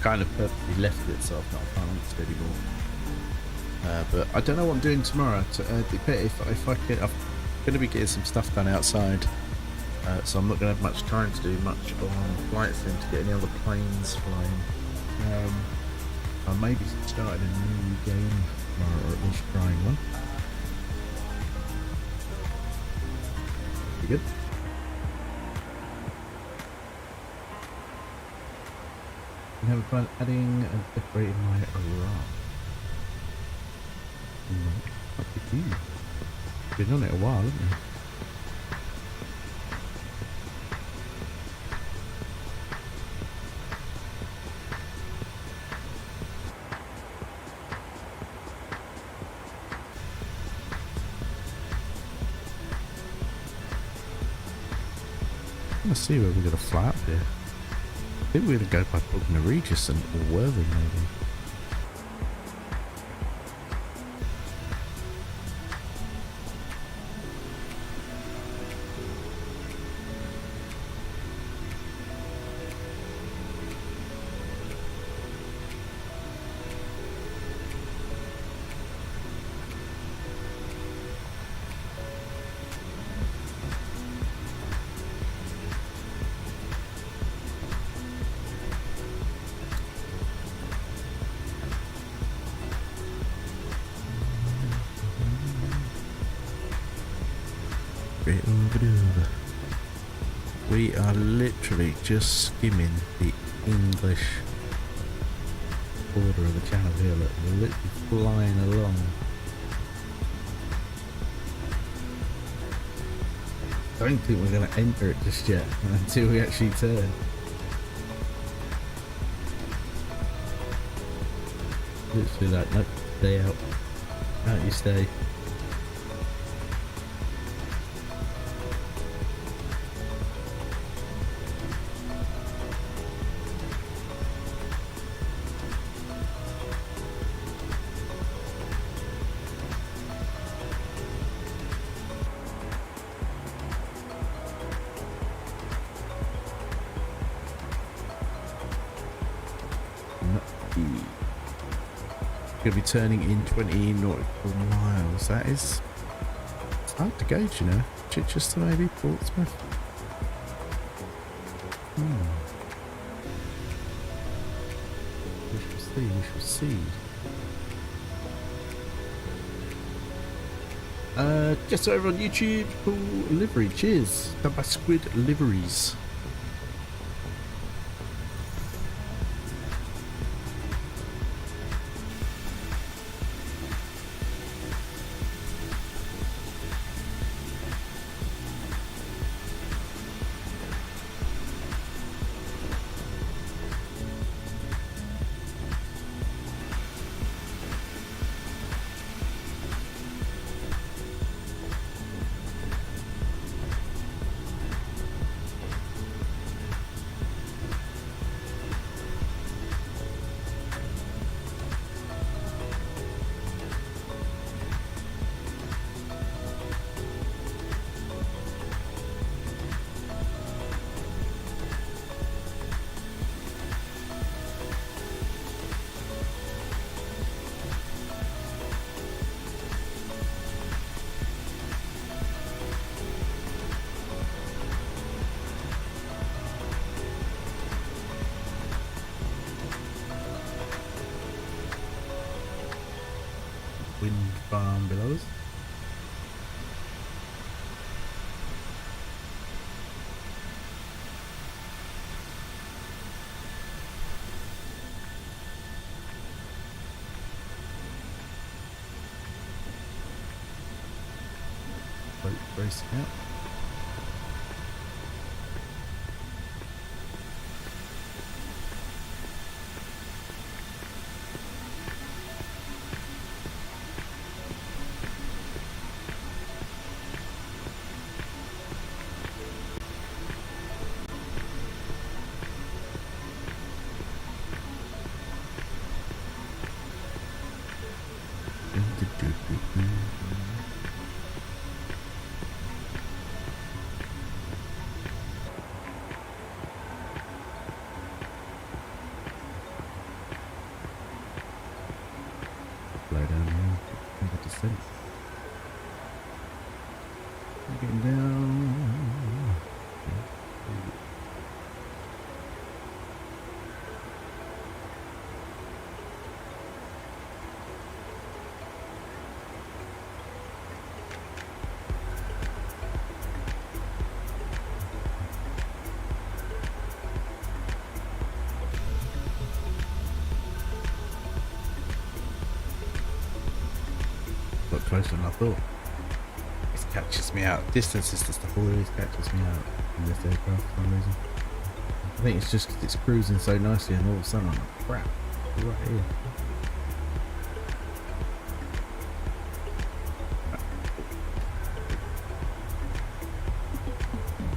Kind of purposely left it so I've not balanced anymore. But I don't know what I'm doing tomorrow. If I can, I'm going to be getting some stuff done outside, so I'm not going to have much time to do much on flight sim to get any other planes flying. I may be starting a new game tomorrow, or at least trying one. Pretty good. I'm having fun adding and decorating my raft. What did you? Been on it a while, haven't you? Let's see where we're going to fly up here. I think we're going to go by Bognor Regis and Worthing maybe. We are literally just skimming the English border of the Channel here. Look, we're literally flying along. I don't think we're going to enter it just yet until we actually turn. Literally like, nope, stay out. Out you stay. Going to be turning in 20 nautical miles. That is, it's hard to gauge, you know. Chichester maybe, Portsmouth. We shall see. Just over on YouTube, cool livery. Cheers. Done by Squid Liveries. farm below us. Boat racing out. Slow down here. Think of descent. We're getting down. Got closer than I thought. This catches me out. Distance is the stuff always catches me out in this aircraft for some reason. I think it's just 'cause it's cruising so nicely and all of a sudden I'm like, crap, right here.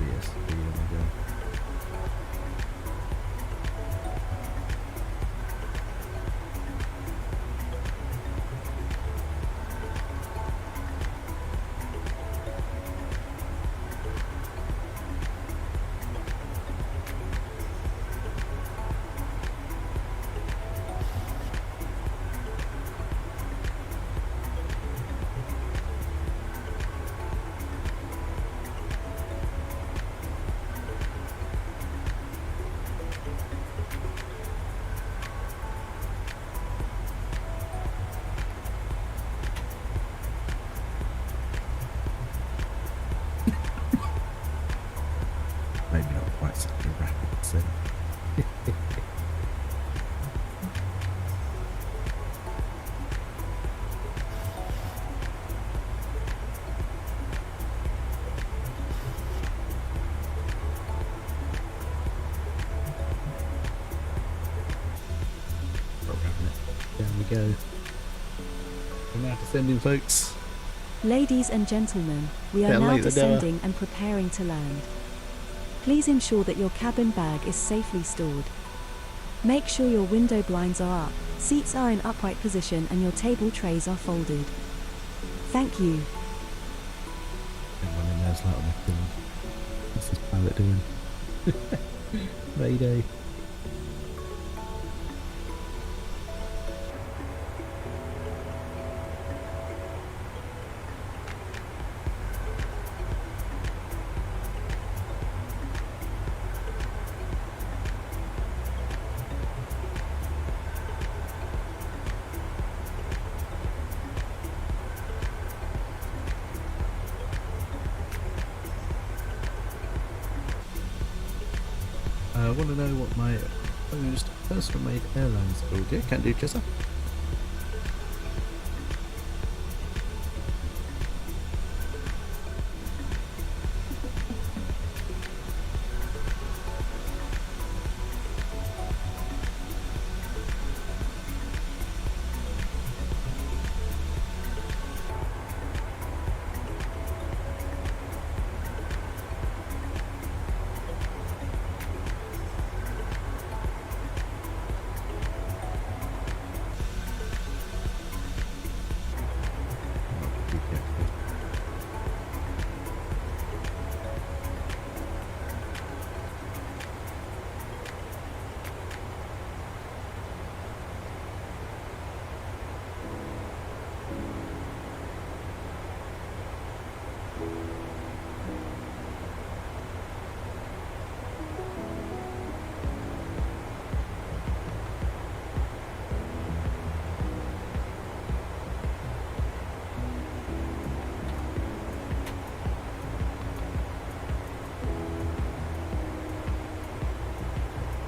Yes, here we go. Maybe not quite such a rapid descent. Down we go. We're now descending, folks. Ladies and gentlemen, we are Bit now late, the door. descending and preparing to land. Please ensure that your cabin bag is safely stored. Make sure your window blinds are up, seats are in upright position and your table trays are folded. Thank you. Everyone in there's like, oh my god, what's this pilot doing? Mayday. I want to know what my ownest personal made airline is called. Yeah, can do, Jessa.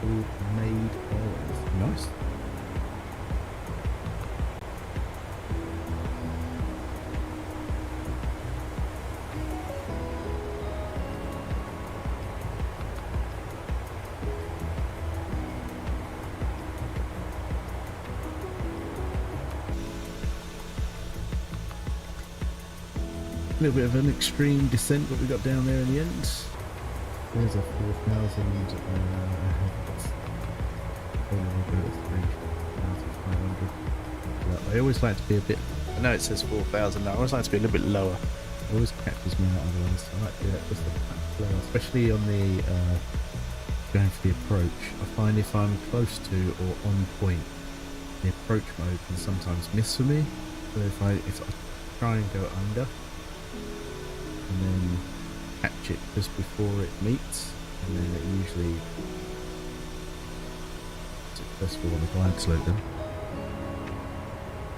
food made always. Nice. A little bit of an extreme descent what we got down there in the end. There's a 4,000 I always like to be a bit, I know it says 4,000 now, I always like to be a little bit lower. It always catches me out otherwise. I like to do that just a bit lower, especially on the going for the approach. I find if I'm close to or on point, the approach mode can sometimes miss for me. So if I try and go under and then catch it just before it meets, and then it usually successful on the glide slope then.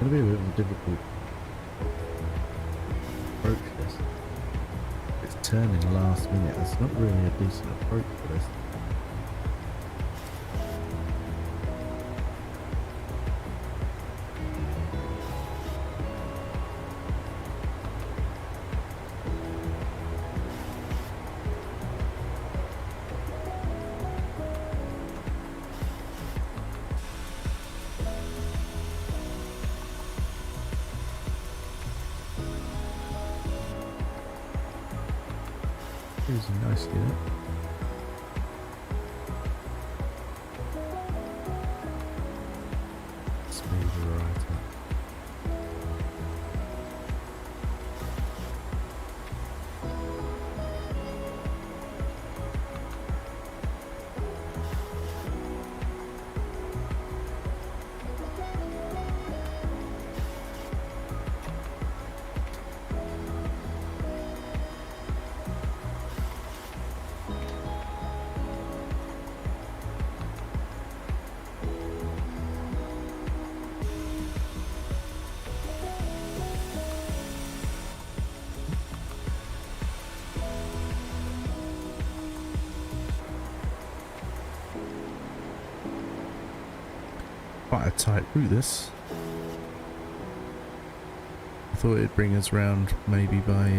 It's going to be a bit of a difficult approach this. It's turning last minute, that's not really a decent approach for this. Cruising nicely there. Speed variety. Quite a tight route this. I thought it'd bring us round maybe by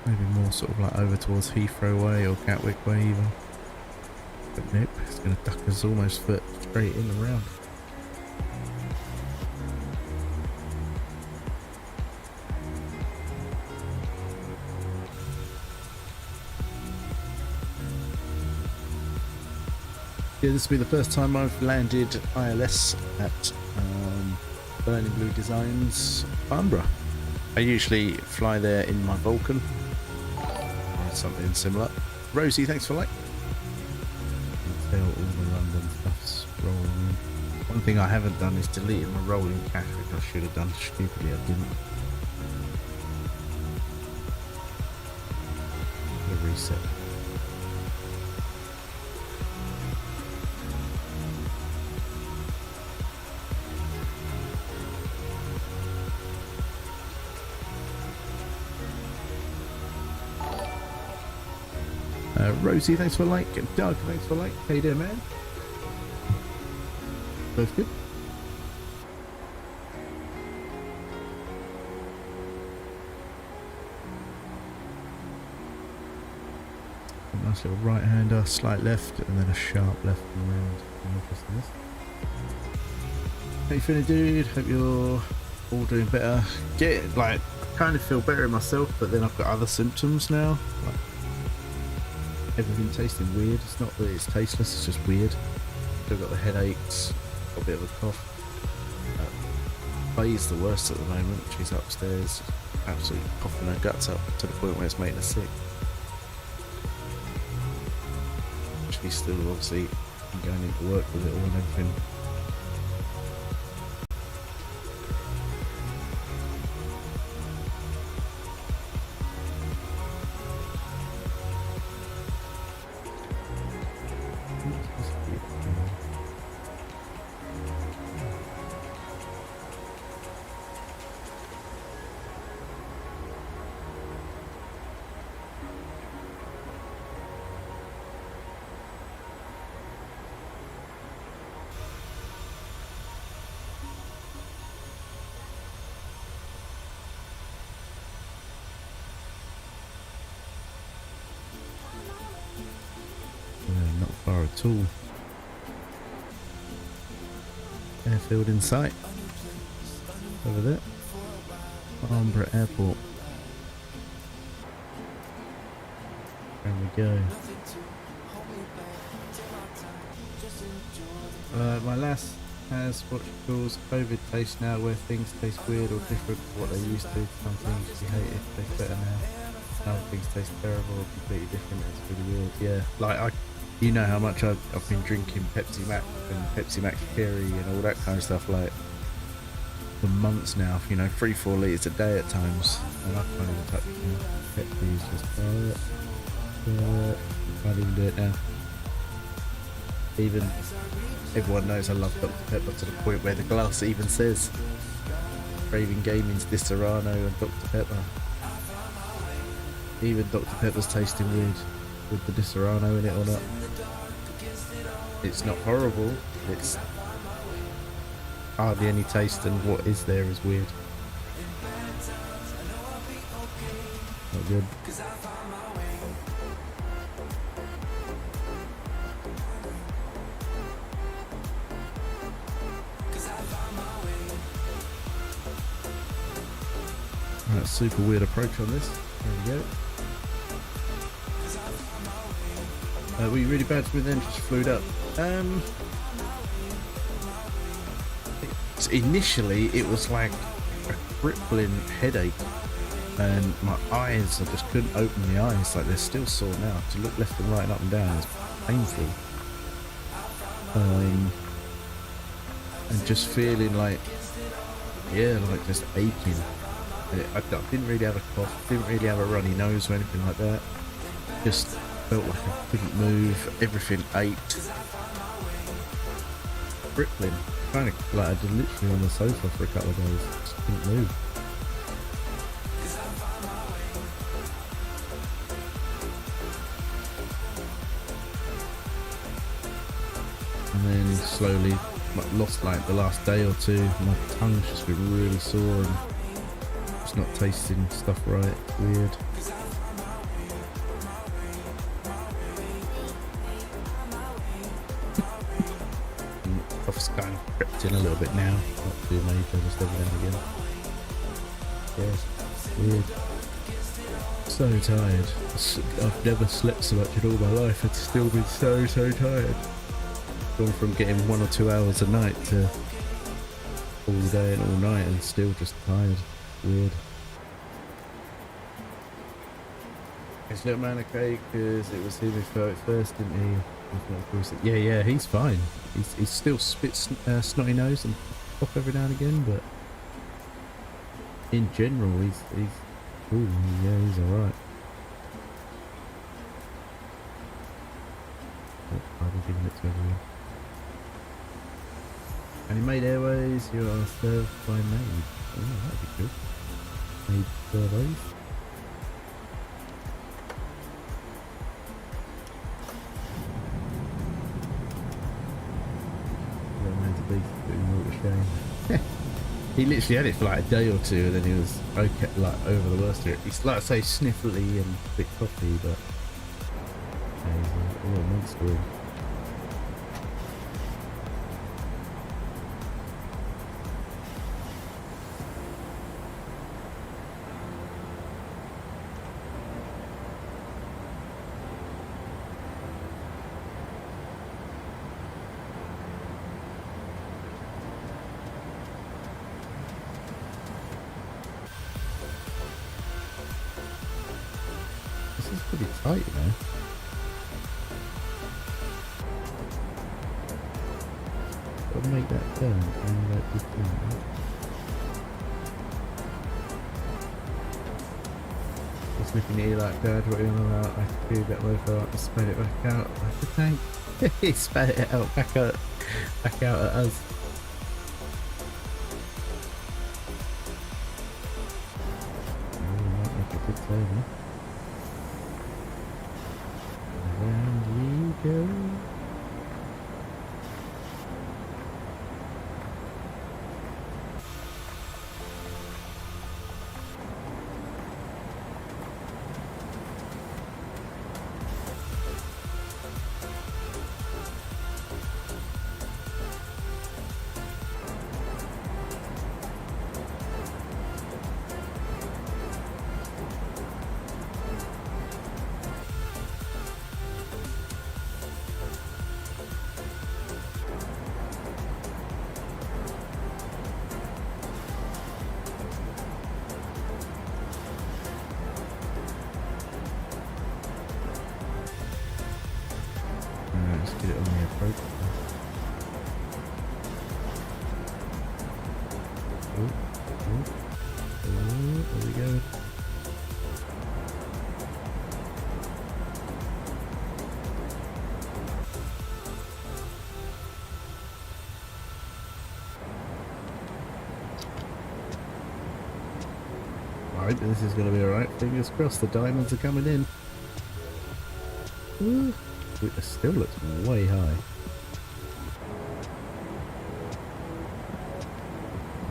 maybe more sort of like over towards Heathrow way or Gatwick way even. But nope, it's going to duck us almost foot straight in the round. Yeah, this will be the first time I've landed ILS at Burning Blue Designs Farnborough. I usually fly there in my Vulcan or something similar. Rosie, thanks for like. All the London stuff's rolling in. One thing I haven't done is deleted my rolling cache, which I should have done. Stupidly, I didn't. The reset. Rosie, thanks for a like. Doug, thanks for a like. How you doing, man? Both good? A nice little right hander, slight left, and then a sharp left and round. Interesting this. How you feeling, dude? Hope you're all doing better. I kind of feel better in myself, but then I've got other symptoms now. Like, everything tasting weird. It's not that it's tasteless, it's just weird. Still got the headaches, got a bit of a cough. Faye's the worst at the moment. She's upstairs, absolutely coughing her guts up to the point where it's making her sick. She's still obviously going into work with it all and everything. at all. Airfield in sight. Over there. Farnborough Airport. There we go. My lass has what she calls COVID taste now, where things taste weird or different to what they used to. Some things she hated taste better now. Some things taste terrible or completely different. It's really weird. Yeah, like you know how much I've been drinking Pepsi Max and Pepsi Max Cherry and all that kind of stuff like for months now. You know, 3-4 litres a day at times, and I can't even touch it now. Pepsi's just can't even do it now. Even everyone knows I love Dr. Pepper to the point where the glass even says Craving Gaming's Disaronno and Dr. Pepper. Even Dr. Pepper's tasting weird with the Disaronno in it or not. It's not horrible, it's hardly any taste, and what is there is weird. Not good. Right, super weird approach on this. There we go. Were you really bad with then? Just flued up. Initially it was like a crippling headache, and my eyes, I just couldn't open the eyes. Like they're still sore now. To look left and right and up and down is painful. And just feeling like, yeah, like just aching. I didn't really have a cough, didn't really have a runny nose or anything like that. Just felt like I couldn't move, everything ached. Crippling. Kind of like I was literally on the sofa for a couple of days, just couldn't move. And then slowly, lost like the last day or two, my tongue's just been really sore and just not tasting stuff right. It's weird. Cough's kind of crept in a little bit now. Not too major, just every now and again. Yes, weird. So tired. I've never slept so much in all my life. I've still been so tired. Gone from getting 1 or 2 hours a night to all day and all night and still just tired. Weird. Is little man okay? Because it was him who felt it first, didn't he? Yeah, he's fine. He's still spits snotty nose and cough every now and again, but in general, he's cool. Yeah, he's alright. Oh, I'll be giving it to everyone. And he made airways. You are served by maid. Oh, that'd be good. Maid surveys. He literally had it for like a day or two, and then he was okay, like over the worst of it. He's like I say, sniffly and a bit coffee, but yeah, he's a little monster. This is pretty tight, you know. Gotta make that turn and let this turn. Just looking at you like, Dad, what are you on about? I can feel that mofo up and spat it back out. I said, thank. He spat it out back out at us. Oh, we might make a good turn, huh? Around you go. Broke. There we go. Alright, this is going to be alright. Fingers crossed, the diamonds are coming in. Ooh. It still looks way high.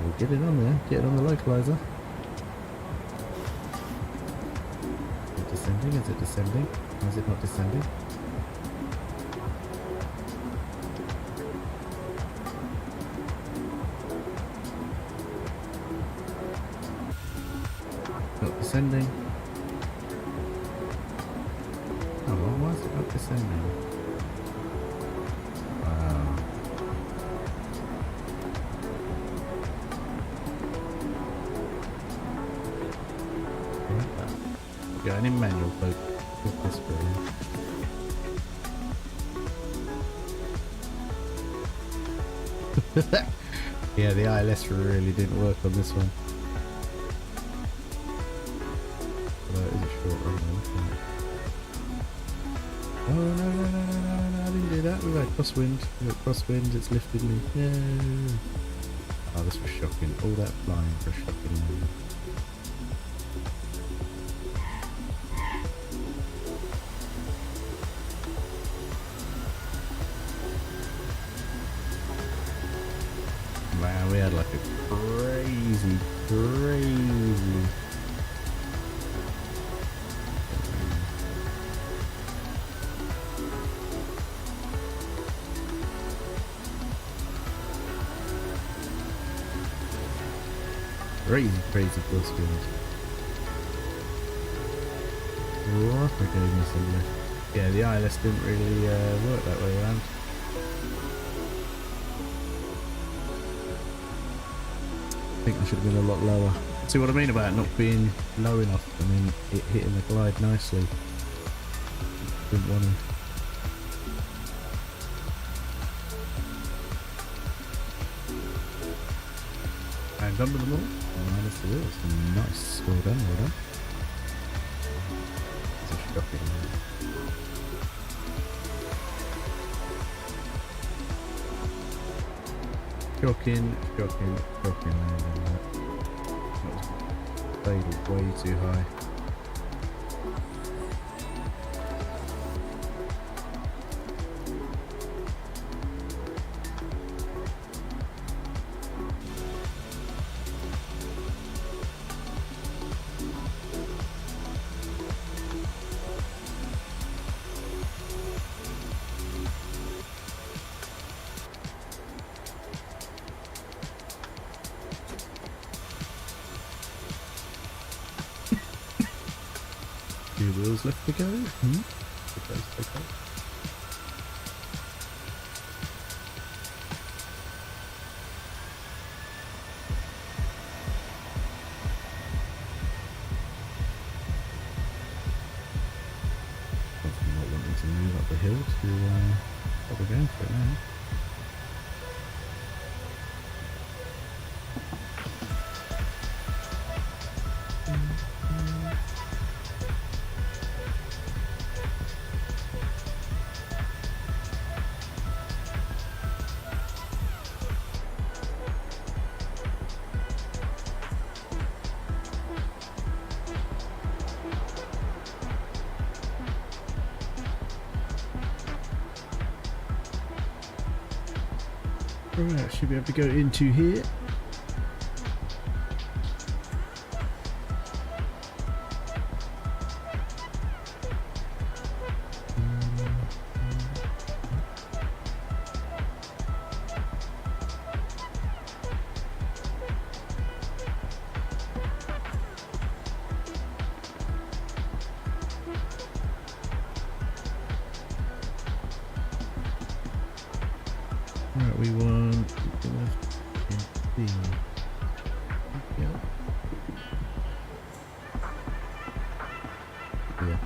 We'll get it on there. Get it on the localizer. Is it descending? Is it descending? Or is it not descending? Not descending. Oh, well, why is it not descending? Wow. Going in manual, folks. With this brilliant. Yeah, the ILS really didn't work on this one. Although it is a short run though, isn't it? Oh no, I didn't do that. We've had crosswind. We've got crosswind, it's lifted me. No. Oh, this was shocking. All that flying for a shocking moment. Man, we had like a crazy crazy crosswind. Rocker gave me some lift. Yeah, the ILS didn't really work that way around. I think I should have been a lot lower. See what I mean about not being low enough and then it hitting the glide nicely. Didn't want to. And under them all. Minus the wheels. Nice. Well done, well done. It's a shocking. Shocking. That was way too high. Few wheels left to go. Okay. I'm not wanting to move up the hill to probably going for it now. Right, should be able to go into here. Right, we want B. Yeah. Yeah.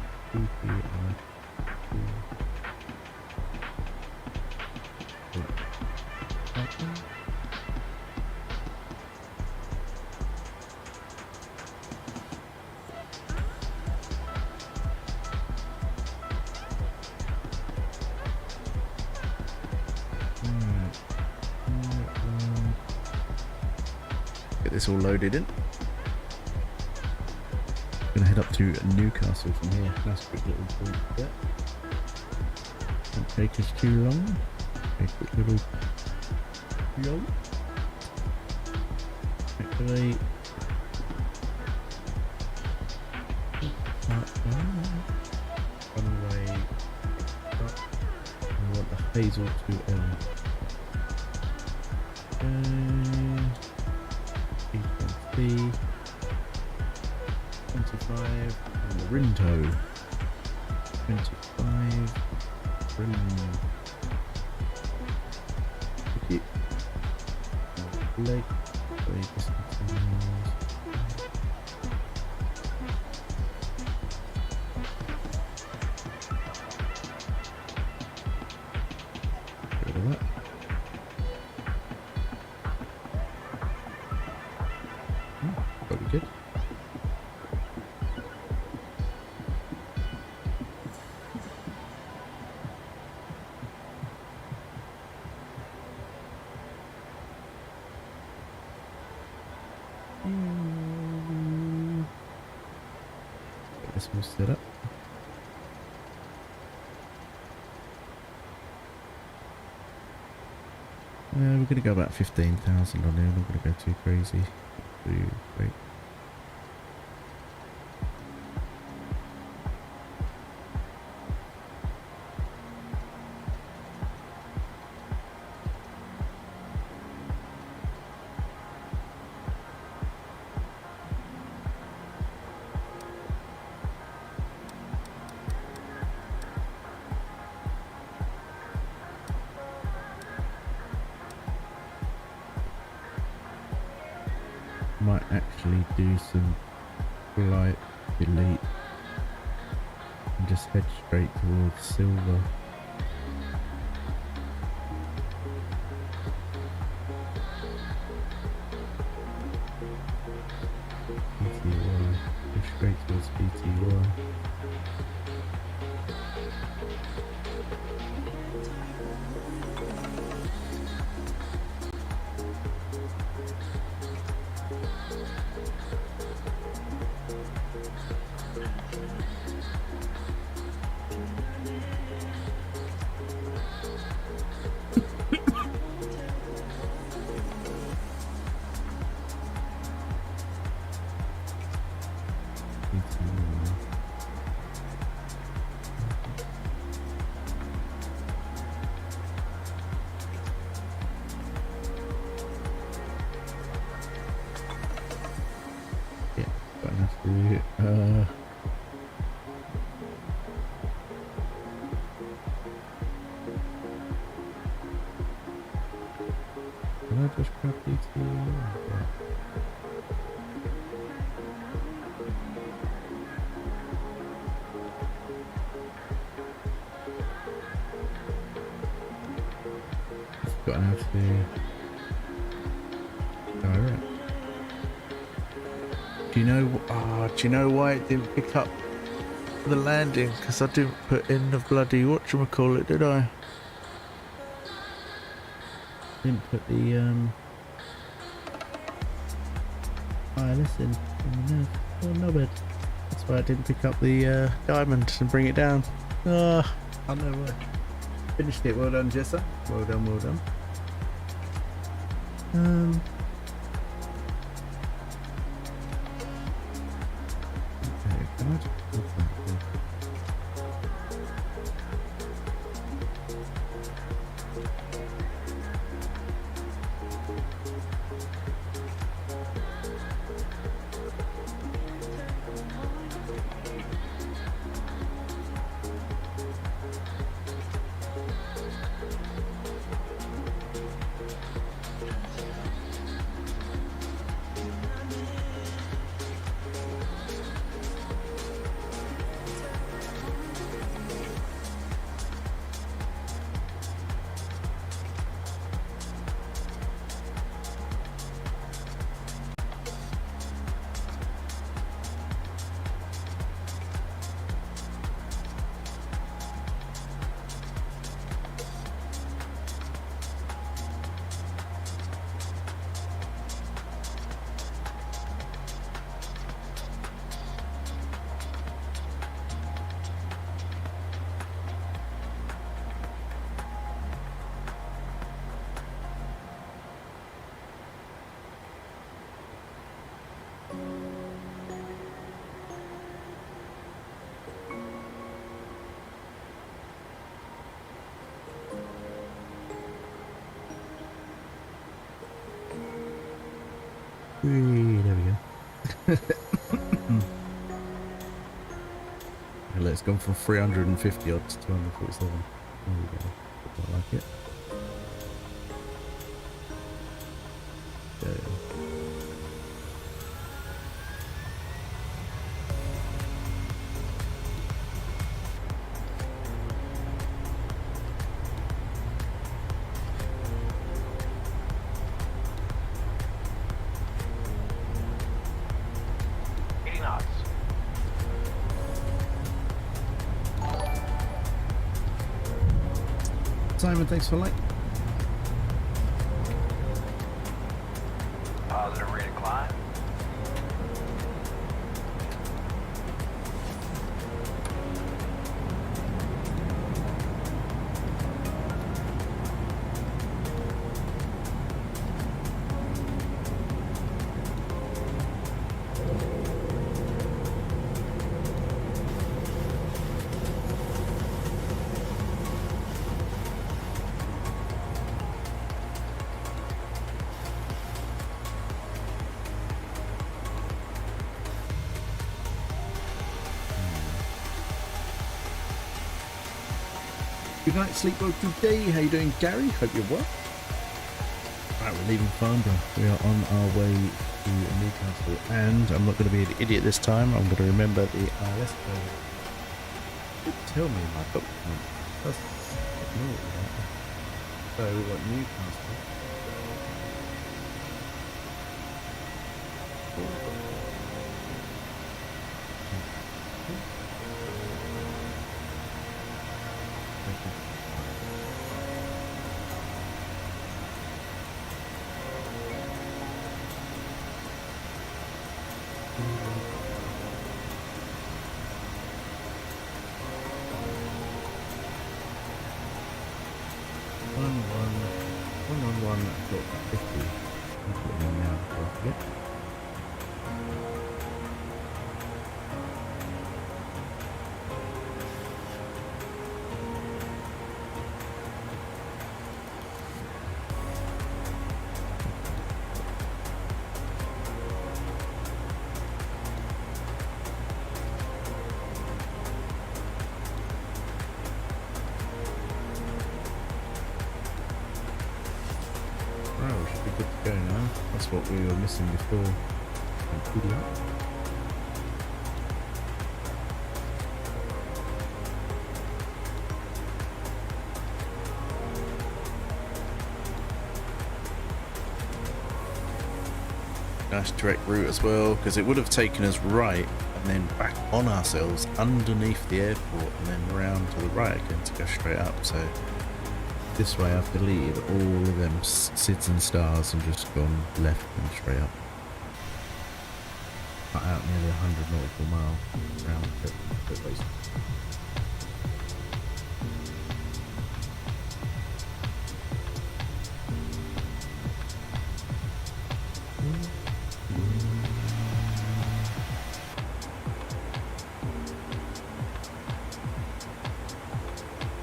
Get this all loaded in. Gonna head up to Newcastle from here. Nice quick little point there. Won't take us too long. A quick little jog. Activate. Runway up. We want the Hazel 2L. P20, 25, and the Rinto. 25, Rin. Thank you. Leg, discontinues. Get rid of that. Probably good. Get this all set up. We're gonna go about 15,000 on there. I'm not gonna go too crazy. Wait. Might actually do some flight delete and just head straight towards silver. BTY, go straight towards BTY. Yeah, got enough to do. Can I just grab BT? Yeah. Got enough to direct. Do you know? Do you know why it didn't pick up the landing? Because I didn't put in the bloody whatchamacallit, did I? Didn't put the listen. Oh no, but that's why I didn't pick up the diamond and bring it down. I know why. Finished it. Well done, Jessa. Well done. Well done. Okay, can I just put that there? Whee, there we go. Well, it's gone from 350 odd to 247. There we go. I like it. Go. Simon, thanks for like. Positive rate of climb. Good night, sleep well today. How you doing, Gary? Hope you're well. Right, we're leaving Farnborough. We are on our way to Newcastle, and I'm not going to be an idiot this time. I'm going to remember the ILS code. It tell me my document. Doesn't ignore that. So we got Newcastle. One, I've got 50. I'm putting in now before I forget. Go now. That's what we were missing before. Nice direct route as well, because it would have taken us right and then back on ourselves underneath the airport and then round to the right again to go straight up. So this way I've deleted all of them SIDS and stars and just gone left and straight up. Cut out nearly 100 nautical mile round trip.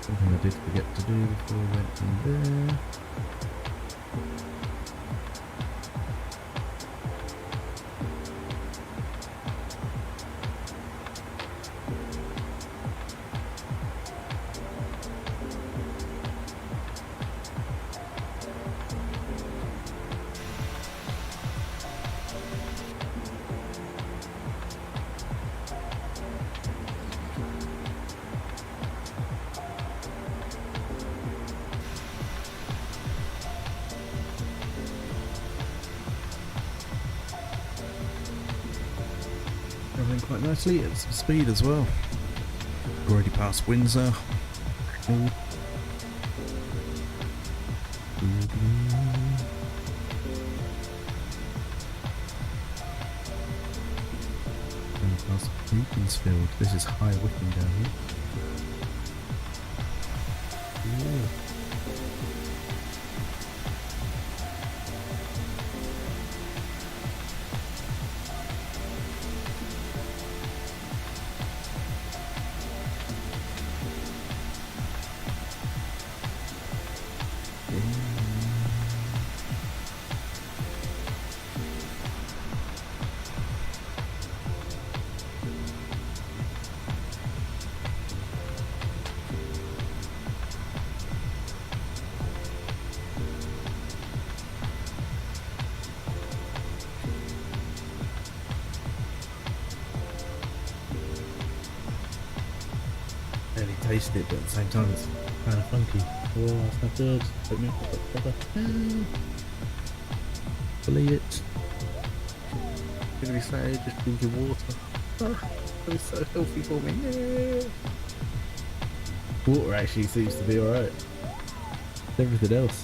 Something I did forget to do before we went in there. Going quite nicely at some speed as well. Already past Windsor. Going past Beaconsfield. This is High Wycombe down here. Ooh. taste it, but at the same time it's kind of funky. Oh, that's not good. Put me proper. Believe it. Gonna be say just drinking water. Oh, it's so healthy for me. Yeah. Water actually seems to be alright. Everything else.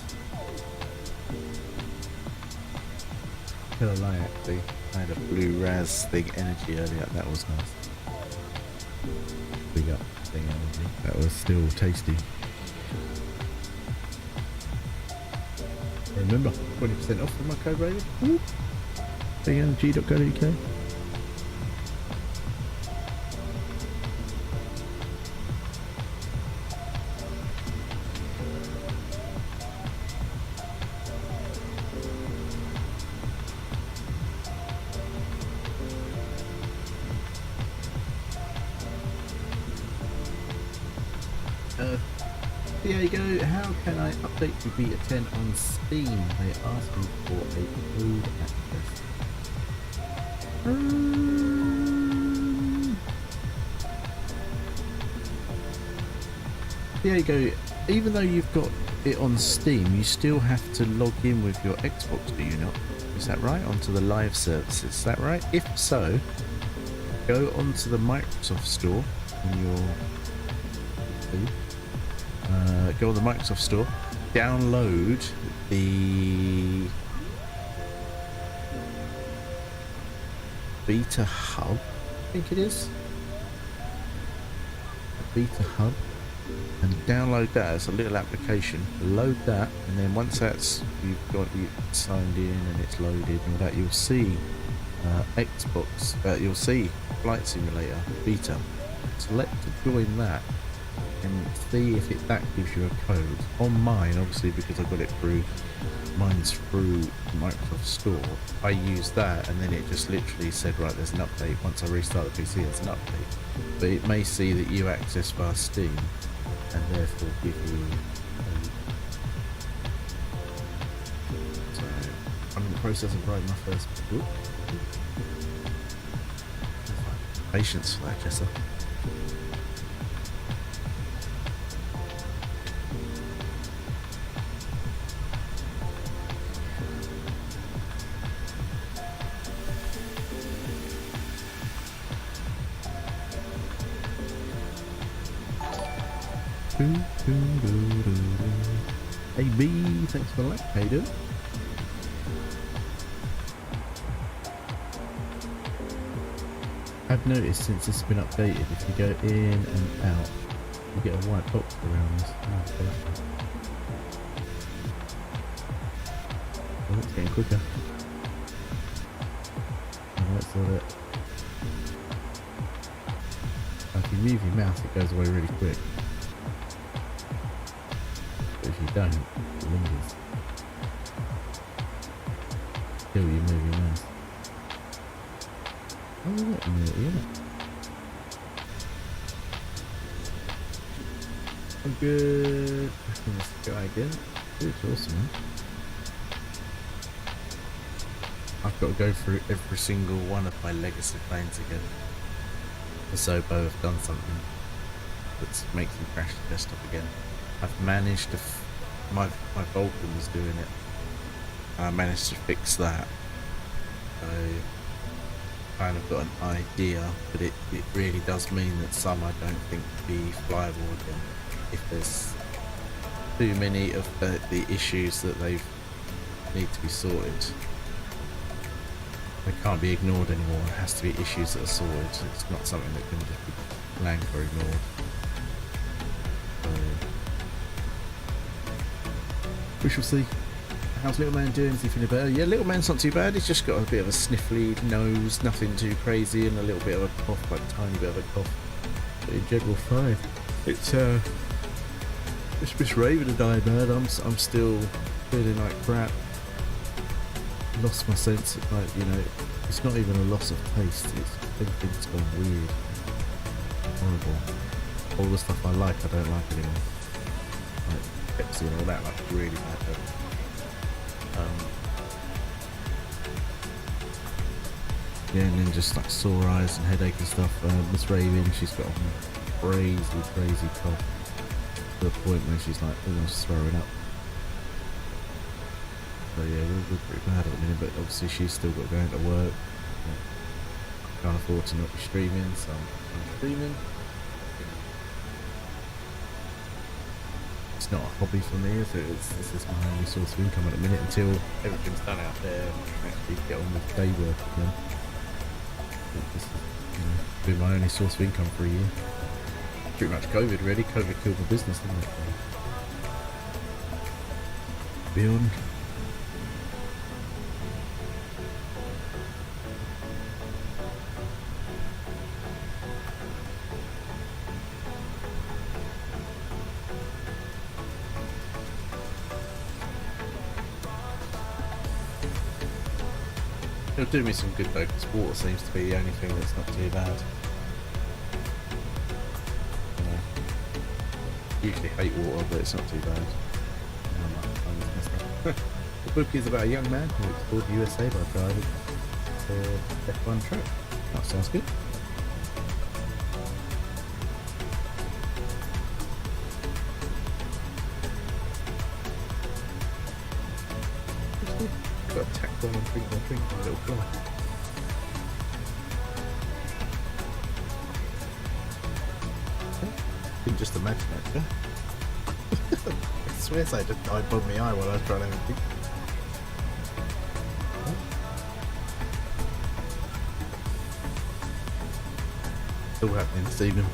Kind of like actually. I had a blue raz thing energy earlier. That was nice. Big up thing energy. That was still tasty. Remember, 20% off with my code rated. BigEnergy.co.uk. Diego, how can I update to Beta 10 on Steam? They asked me for a code access. Diego, even though you've got it on Steam, you still have to log in with your Xbox, do you not? Is that right? Onto the live services, is that right? If so, go onto the Microsoft Store on your go on the Microsoft Store, download the Beta Hub, I think it is. Beta Hub, and download that as a little application. Load that, and then once that's you've got you signed in and it's loaded and all that, you'll see Xbox. You'll see Flight Simulator Beta. Select to join that and see if that gives you a code. On mine, obviously, because I got it through, mine's through Microsoft Store, I use that and then it just literally said, right, there's an update. Once I restart the PC, there's an update. But it may see that you access via Steam and therefore give you so I'm in the process of writing my first book. Patience for that, Jessa. Hey B, thanks for the like. How you doing? I've noticed since it's been updated, if you go in and out, you get a white box around this. Oh, it's getting quicker. Oh, that's all it. If you move your mouse, it goes away really quick. But if you don't, it lingers. Till you move your mouse. Oh, wait a minute, yeah. I'm good. Back in the sky again. It's awesome, man. I've got to go through every single one of my legacy planes again. The Zobo have done something that makes them crash the desktop again. I've managed to, my Vulcan was doing it. I managed to fix that. So, kind of got an idea, but it really does mean that some I don't think will be flyable again. If there's too many of the issues that they need to be sorted. They can't be ignored anymore. It has to be issues that are sorted. It's not something that can just be blanked or ignored. So, we shall see. How's little man doing? Is he feeling better? Yeah, little man's not too bad. He's just got a bit of a sniffly nose, nothing too crazy, and a little bit of a cough, like a tiny bit of a cough. But in general, fine. It's Miss Raven and I, man. I'm still feeling like crap. Lost my sense of, like, you know, it's not even a loss of taste. It's everything's gone weird, horrible. All the stuff I like, I don't like anymore. Like Pepsi and all that, like really bad. Yeah, and then just like sore eyes and headache and stuff. Miss Raven, she's got crazy cough to the point where she's like almost throwing up. So yeah, we're pretty bad at the minute, but obviously she's still got going to work. Can't afford to not be streaming, so I'm streaming. It's not a hobby for me, is it? This is my only source of income at the minute until everything's done out there and I can actually get on with day work again. This is, been my only source of income for a year. Pretty much COVID really. COVID killed my business, didn't it? Beyond. It'll do me some good though, because water seems to be the only thing that's not too bad. Usually hate water, but it's not too bad. The book is about a young man who explored the USA by driving to F1 track. That sounds good. Got a tackle on and drink my little fly. Couldn't just imagine it, yeah? I swear so, just died above my eye while I was trying to have a drink. Still happening this evening.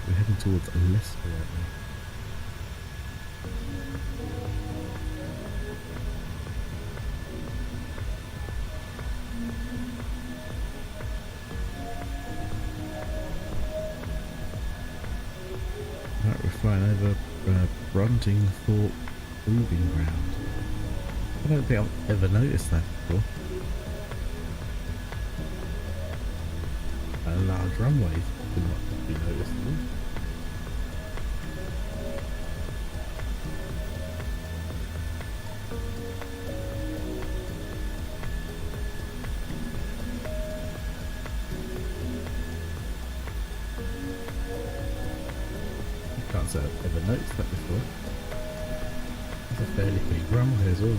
We're heading towards Leicester right now. Right, we're flying over Bruntingthorpe Proving Ground. I don't think I've ever noticed that before. A large runway could not be noticeable. Can't say I've ever noticed that before. It's a fairly big runway as well.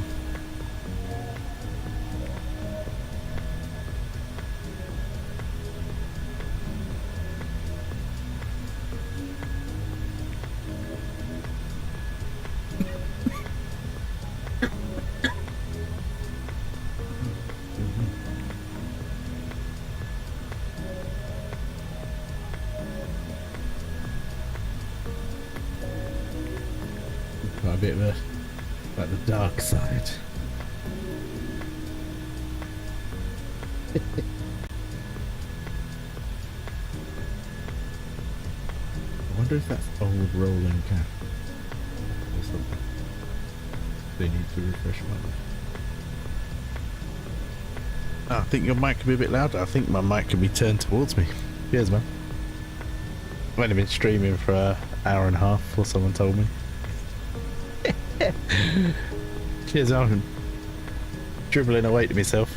Quite a bit of like the dark side. I wonder if that's old rolling cap or something. They need to refresh my life. I think your mic could be a bit louder. I think my mic could be turned towards me. Cheers, man. I've only been streaming for an hour and a half before someone told me. Cheers, I'm dribbling away to myself.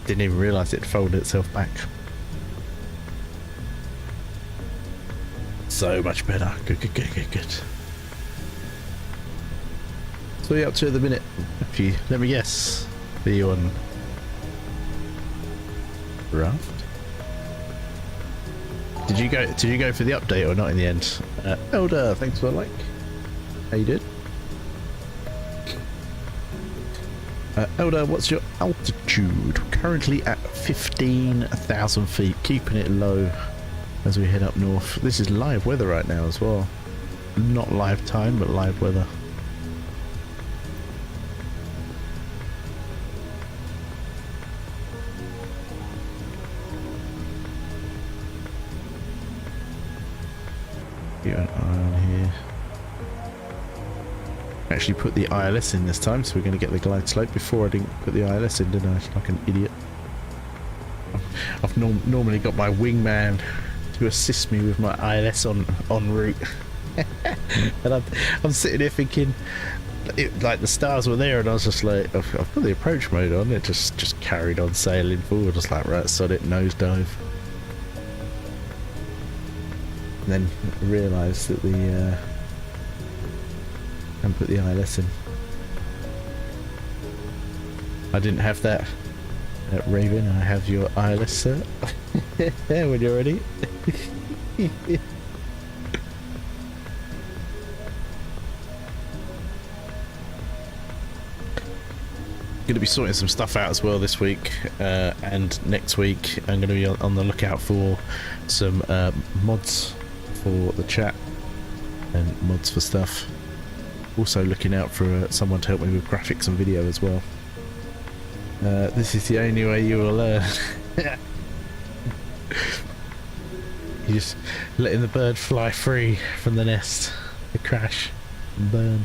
Didn't even realise it folded itself back. So much better. Good. So what are you up to at the minute? If you let me guess, are you on raft? Did you go for the update or not in the end? Elder, thanks for the like. How you did? Elder, what's your altitude? Currently at 15,000 feet, keeping it low as we head up north. This is live weather right now as well. Not live time, but live weather. Keep an eye on here. Actually put the ILS in this time, so we're going to get the glide slope. Before I didn't put the ILS in, didn't I? Like an idiot. I've normally got my wingman to assist me with my ILS en route. And I'm sitting here thinking, like the stars were there, and I was just like, I've got the approach mode on. It just carried on sailing forward. I was like, right, sod it, nosedive. And then I realised that and put the ILS in. I didn't have that. Raven, I have your ILS, sir. Yeah, when you're ready. Going to be sorting some stuff out as well this week, and next week I'm going to be on the lookout for some mods for the chat and mods for stuff. Also looking out for someone to help me with graphics and video as well. This is the only way you will learn. You're just letting the bird fly free from the nest to crash and burn.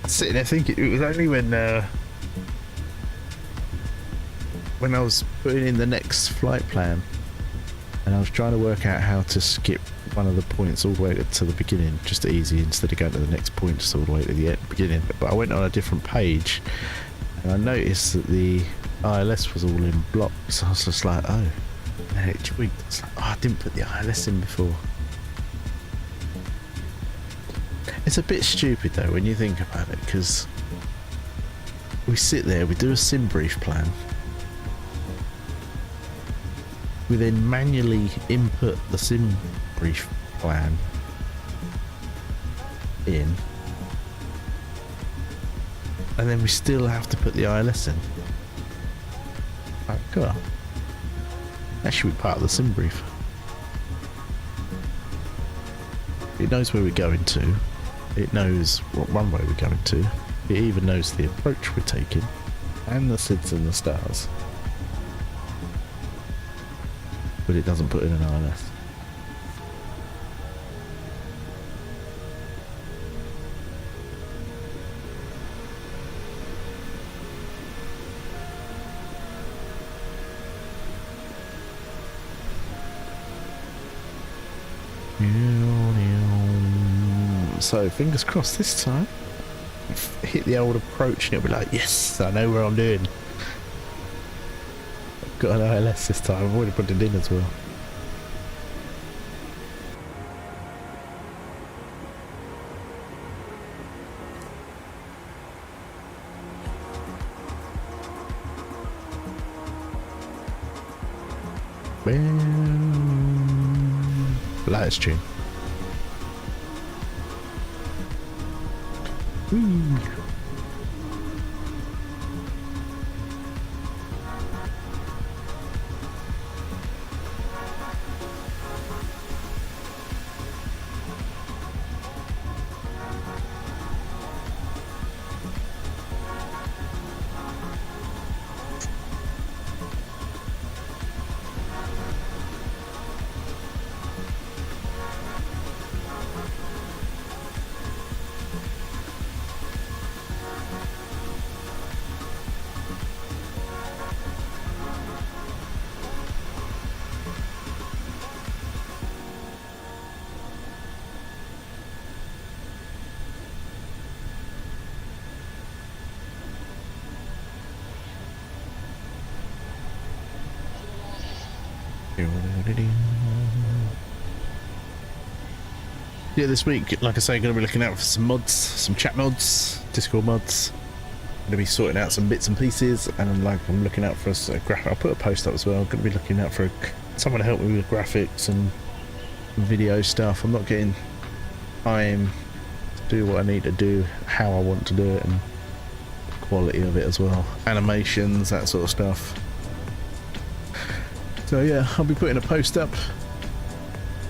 Sitting there thinking, it was only when I was putting in the next flight plan and I was trying to work out how to skip one of the points all the way to the beginning, just easy, instead of going to the next point just all the way to the beginning. But I went on a different page and I noticed that the ILS was all in blocks. I was just like, oh, and it tweaked. It's like, oh, I didn't put the ILS in before. It's a bit stupid though when you think about it, because we sit there, we do a sim brief plan, we then manually input the sim brief plan in, and then we still have to put the ILS in. Like, come on. That should be part of the sim brief. It knows where we're going to. It knows what runway we're going to. It even knows the approach we're taking, and the SIDS and the stars. But it doesn't put in an ILS. So fingers crossed this time. Hit the old approach and it'll be like, yes, I know where I'm doing. I've got an ILS this time. I've already put it in as well. Lightest tune. Whee. Yeah, this week, like I say, going to be looking out for some mods, some chat mods, Discord mods. Going to be sorting out some bits and pieces, and I'm looking out for a graphic. I'll put a post up as well. I'm going to be looking out for someone to help me with graphics and video stuff. I'm not getting time to do what I need to do, how I want to do it, and the quality of it as well. Animations, that sort of stuff. So yeah, I'll be putting a post up.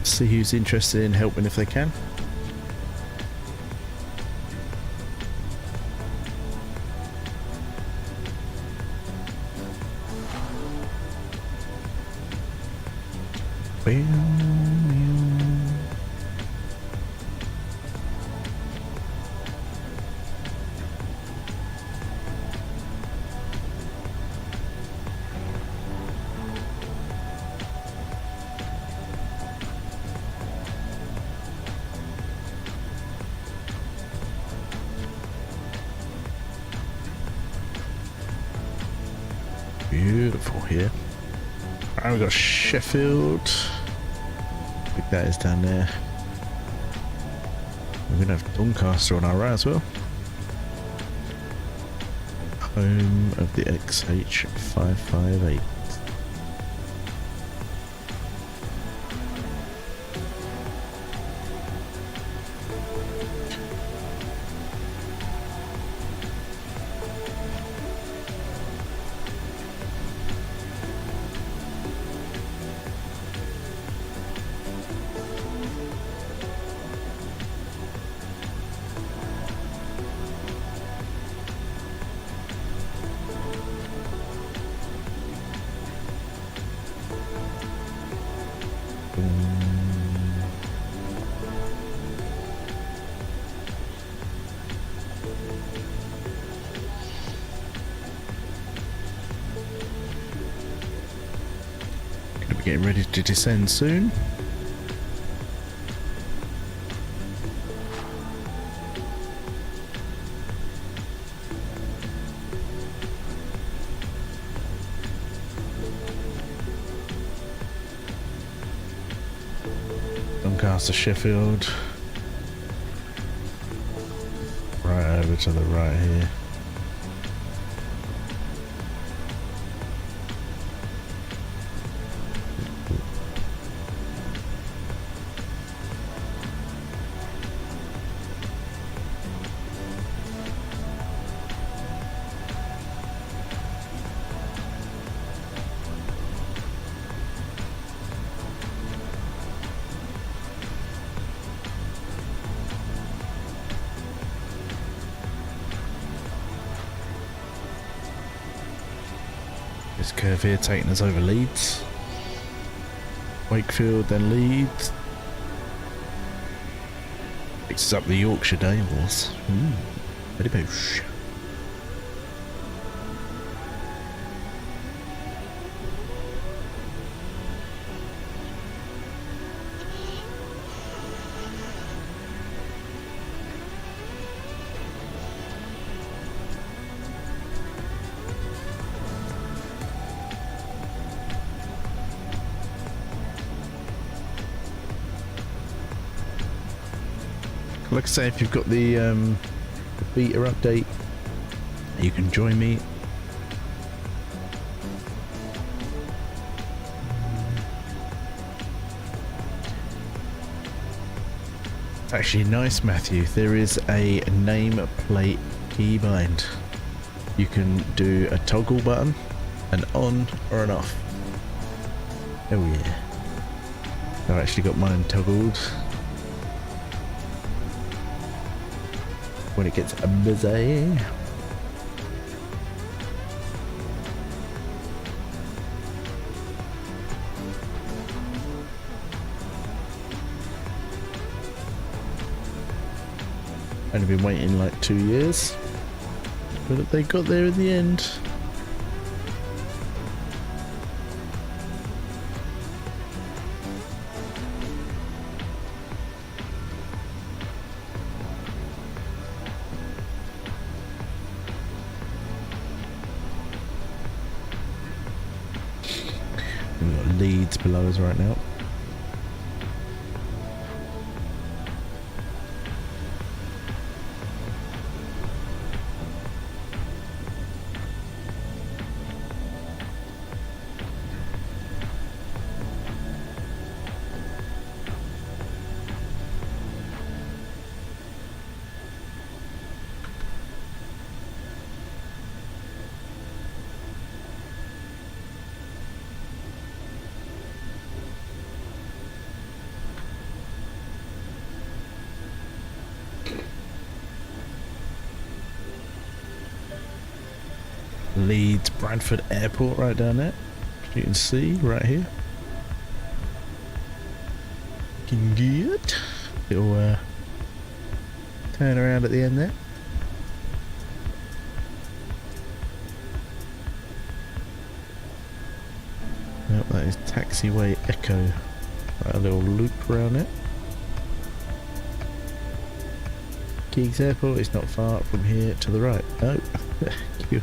See who's interested in helping if they can. Beautiful here. Alright, we've got Sheffield. I think that is down there. We're gonna have Doncaster on our right as well. Home of the XH558. Gonna be getting ready to descend soon. Doncaster, Sheffield. Right over to the right here. This curve here taking us over Leeds. Wakefield, then Leeds. Takes us up the Yorkshire Dales. Very boosh. Like I say, if you've got the beta update, you can join me. It's actually nice, Matthew. There is a nameplate keybind. You can do a toggle button, an on or an off. Oh yeah. I've actually got mine toggled. When it gets busy. Only been waiting like 2 years, but they got there in the end. We've got Leeds below us right now. Leeds Bradford Airport right down there. You can see right here. Looking good. Little turn around at the end there. Yep, that is Taxiway Echo. Right, a little loop around it. Keys Airport is not far from here to the right. Oh, thank you.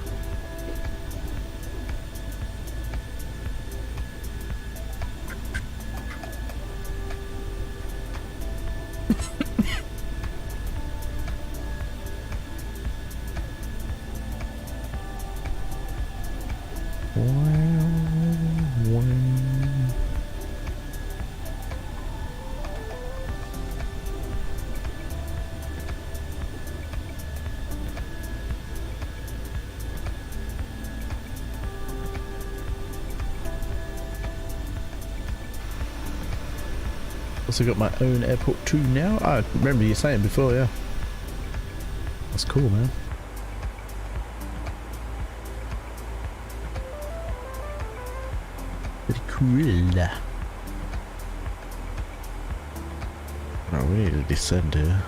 Also got my own airport too now. I remember you saying before, yeah. That's cool, man. Pretty cool. Oh, we need to descend here.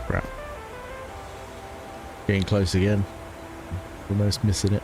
Crap. Getting close again. Almost missing it.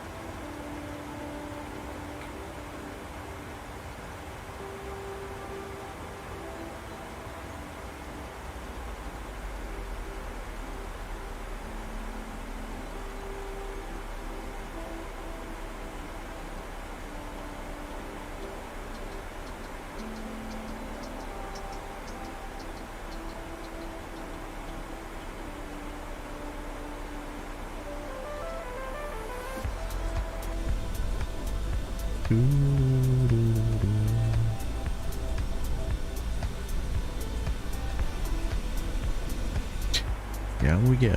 Here we go.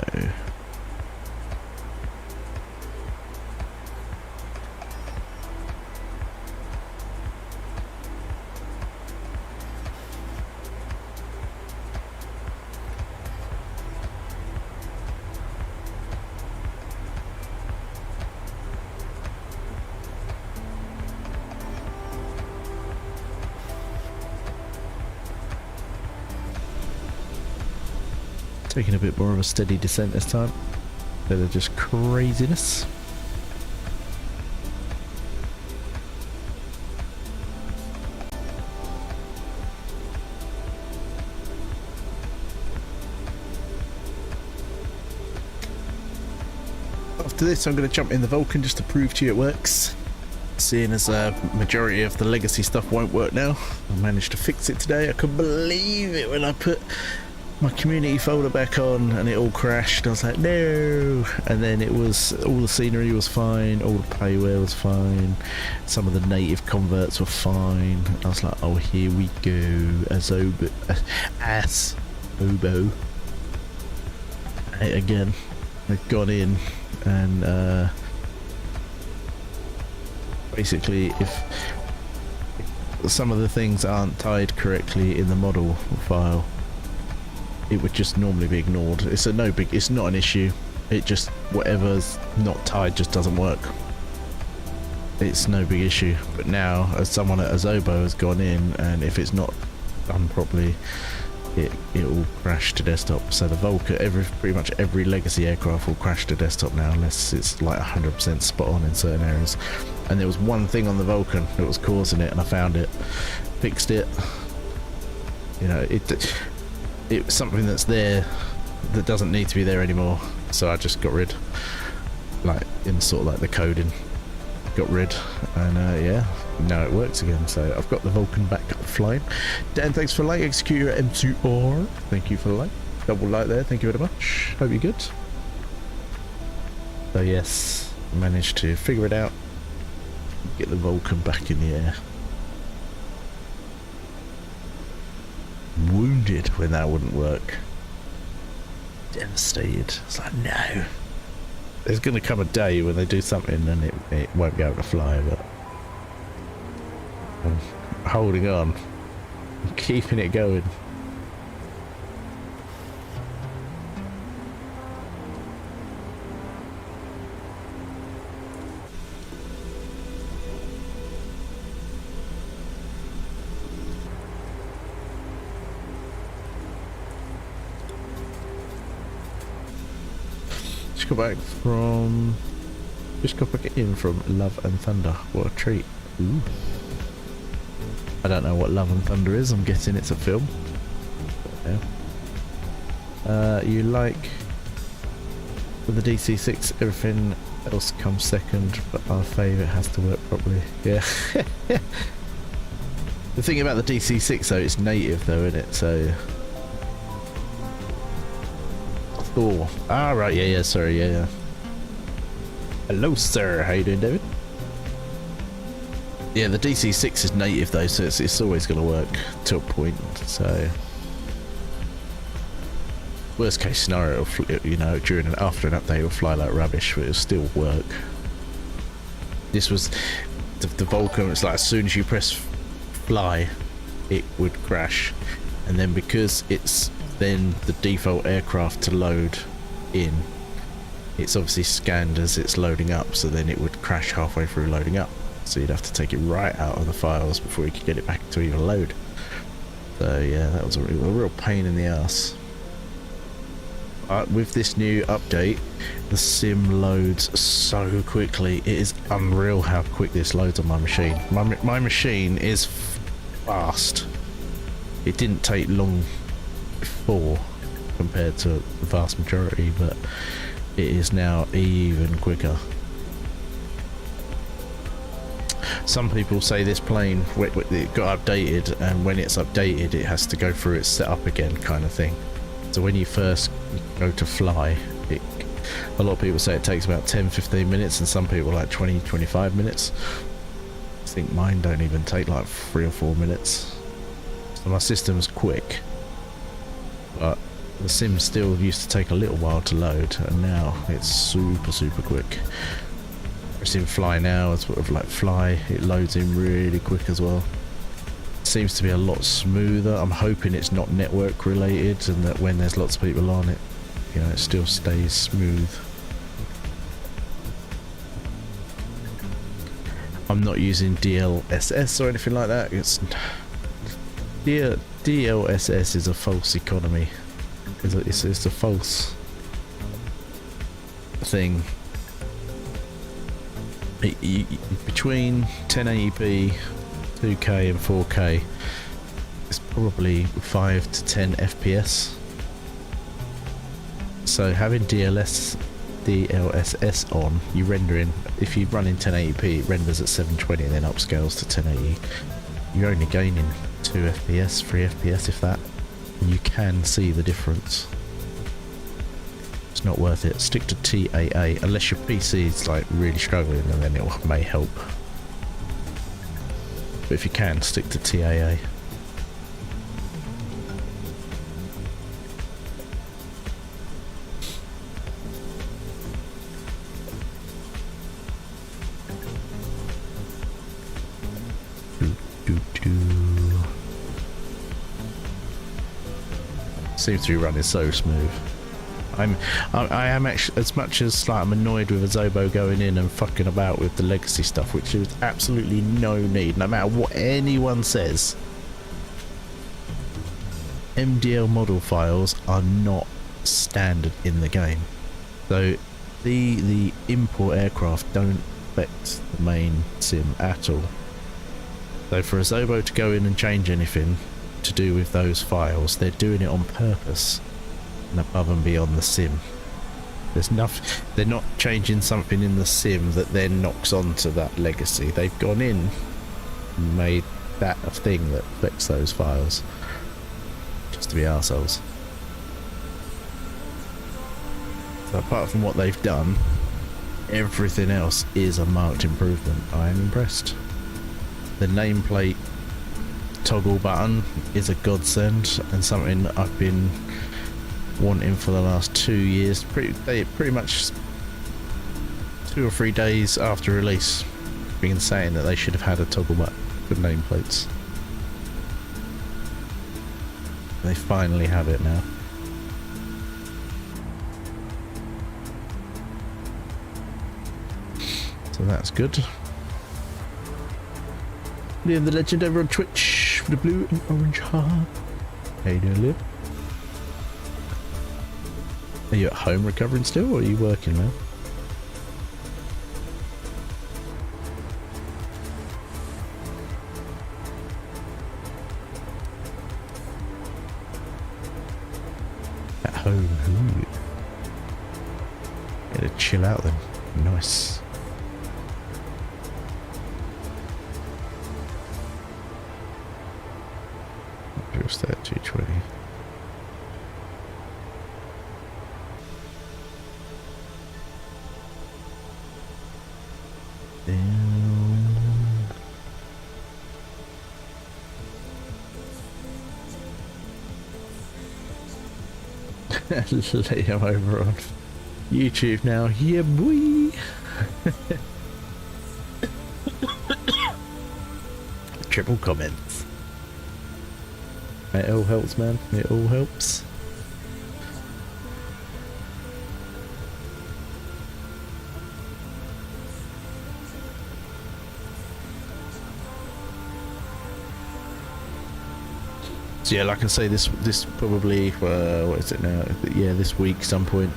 Taking a bit more of a steady descent this time, instead of just craziness. After this I'm going to jump in the Vulcan just to prove to you it works. Seeing as a majority of the legacy stuff won't work now, I managed to fix it today. I couldn't believe it when I put my community folder back on and it all crashed. I was like, no. And then it was, all the scenery was fine, all the playware was fine, some of the native converts were fine. I was like, oh, here we go. Asobo again. They've gone in and basically if some of the things aren't tied correctly in the model file, it would just normally be ignored. It's not an issue. It just, whatever's not tied just doesn't work. It's no big issue. But now, as someone at Asobo has gone in, and if it's not done properly, it will crash to desktop. So the Vulcan, pretty much every legacy aircraft will crash to desktop now, unless it's like 100% spot on in certain areas. And there was one thing on the Vulcan that was causing it, and I found it, fixed it. You know, it's something that's there that doesn't need to be there anymore, so I just got rid, like in sort of like the coding, got rid, and yeah, now it works again. So I've got the Vulcan back flying. Dan, thanks for the like. Executor M2R, thank you for the like. Double like there, thank you very much. Hope you're good. So yes, managed to figure it out, get the Vulcan back in the air. Wounded when that wouldn't work. Devastated. It's like, no. There's going to come a day when they do something and it won't be able to fly, but I'm holding on. I'm keeping it going. Just got back in from Love and Thunder. What a treat. Ooh. I don't know what Love and Thunder is. I'm guessing it's a film. Yeah. You like with the DC6, everything else comes second, but our favourite has to work properly. Yeah. The thing about the DC6 though, it's native though, isn't it? So cool. Ah, right, yeah, sorry, yeah. Hello, sir. How you doing, David? Yeah, the DC6 is native though, so it's always going to work to a point. So worst case scenario, you know, during and after an update, it'll fly like rubbish, but it'll still work. This was the Vulcan. It's like as soon as you press fly, it would crash, and then because it's then the default aircraft to load in, it's obviously scanned as it's loading up, so then it would crash halfway through loading up. So you'd have to take it right out of the files before you could get it back to even load. So yeah, that was a real pain in the ass. With this new update, the sim loads so quickly. It is unreal how quick this loads on my machine. My machine is fast. It didn't take long before compared to the vast majority, but it is now even quicker. Some people say this plane, it got updated, and when it's updated it has to go through its setup again kind of thing. So when you first go to fly, a lot of people say it takes about 10-15 minutes, and some people like 20-25 minutes. I think mine don't even take like 3 or 4 minutes. So my system's quick, but the sim still used to take a little while to load, and now it's super quick. It's in fly now, it's sort of like fly, it loads in really quick as well. Seems to be a lot smoother. I'm hoping it's not network related, and that when there's lots of people on it, you know, it still stays smooth. I'm not using DLSS or anything like that. It's DLSS is a false economy. It's a false thing. Between 1080p, 2K and 4K, it's probably 5 to 10 FPS. So having DLSS on, you render in, if you run in 1080p, it renders at 720 and then upscales to 1080. You're only gaining 2 FPS, 3 FPS if that. And you can see the difference. It's not worth it. Stick to TAA unless your PC is like really struggling, and then it may help. But if you can, stick to TAA. Seems to be running so smooth. I am actually, as much as like I'm annoyed with Azobo going in and fucking about with the legacy stuff, which is absolutely no need, no matter what anyone says. MDL model files are not standard in the game, so the import aircraft don't affect the main sim at all. So for Azobo to go in and change anything to do with those files, they're doing it on purpose and above and beyond the sim. There's nothing, they're not changing something in the sim that then knocks onto that legacy. They've gone in and made that a thing that affects those files just to be arseholes. So apart from what they've done, everything else is a marked improvement. I am impressed. The nameplate toggle button is a godsend, and something I've been wanting for the last 2 years. Pretty much 2 or 3 days after release, been saying that they should have had a toggle button for nameplates. They finally have it now. So that's good. Liam the Legend over on Twitch with a blue and orange heart. How you doing, Liam? Are you at home recovering still, or are you working, man? At home, ooh. Gotta chill out then. Nice. Just that 220. Liam over on YouTube now. Yeah, boy. Triple comments. It all helps, man. It all helps. So yeah, like I say, this probably what is it now? Yeah, this week some point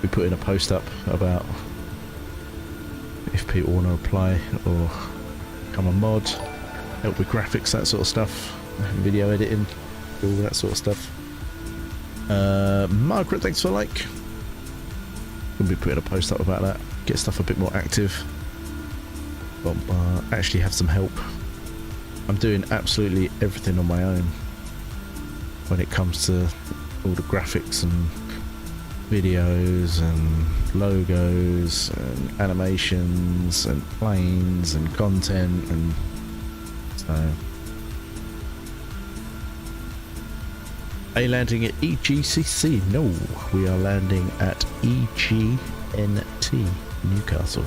we put in a post up about if people want to apply or become a mod, help with graphics, that sort of stuff, video editing, all that sort of stuff. Margaret, thanks for like. We'll be putting a post up about that. Get stuff a bit more active. But actually have some help. I'm doing absolutely everything on my own when it comes to all the graphics and videos and logos and animations and planes and content, and so are you landing at EGCC? No, we are landing at EGNT Newcastle.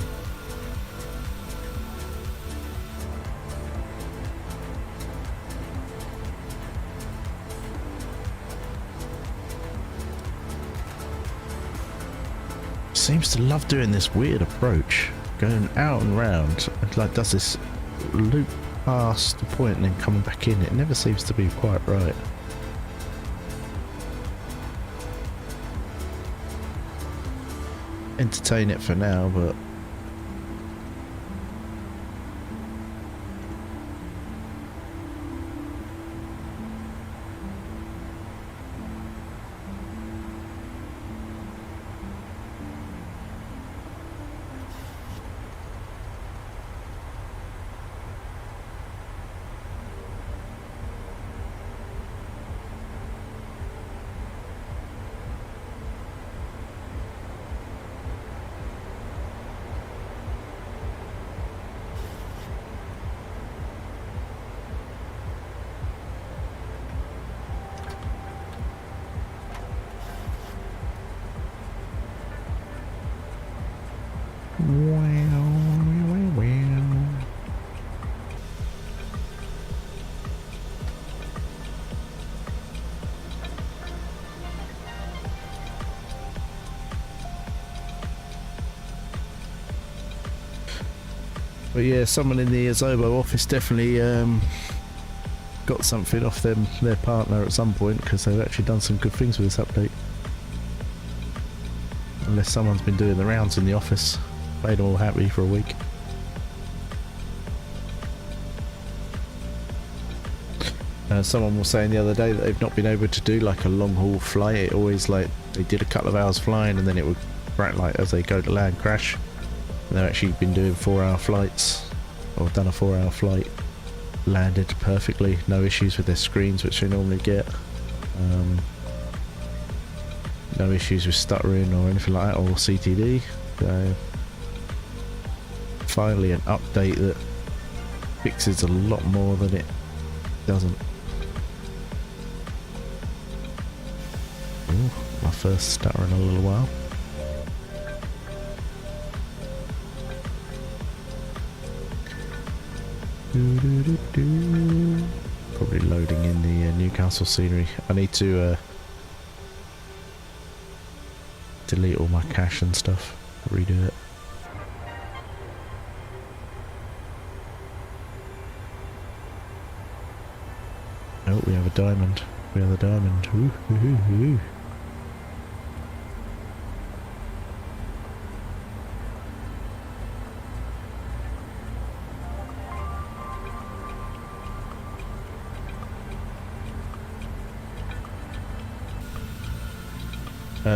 Seems to love doing this weird approach, going out and round, and like does this loop past the point and then coming back in. It never seems to be quite right. Entertain it for now, but but yeah, someone in the Azobo office definitely got something off their partner at some point, because they've actually done some good things with this update. Unless someone's been doing the rounds in the office, made them all happy for a week. Someone was saying the other day that they've not been able to do like a long haul flight. It always, like, they did a couple of hours flying and then it would, like, as they go to land, crash. And they've actually been doing 4-hour flights, or done a 4-hour flight, landed perfectly, no issues with their screens, which they normally get. No issues with stuttering or anything like that, or CTD. So finally an update that fixes a lot more than it doesn't. Ooh, my first stutter in a little while. Probably loading in the Newcastle scenery. I need to delete all my cache and stuff, redo it. Oh, we have a diamond. We have a diamond. Ooh, ooh, ooh, ooh.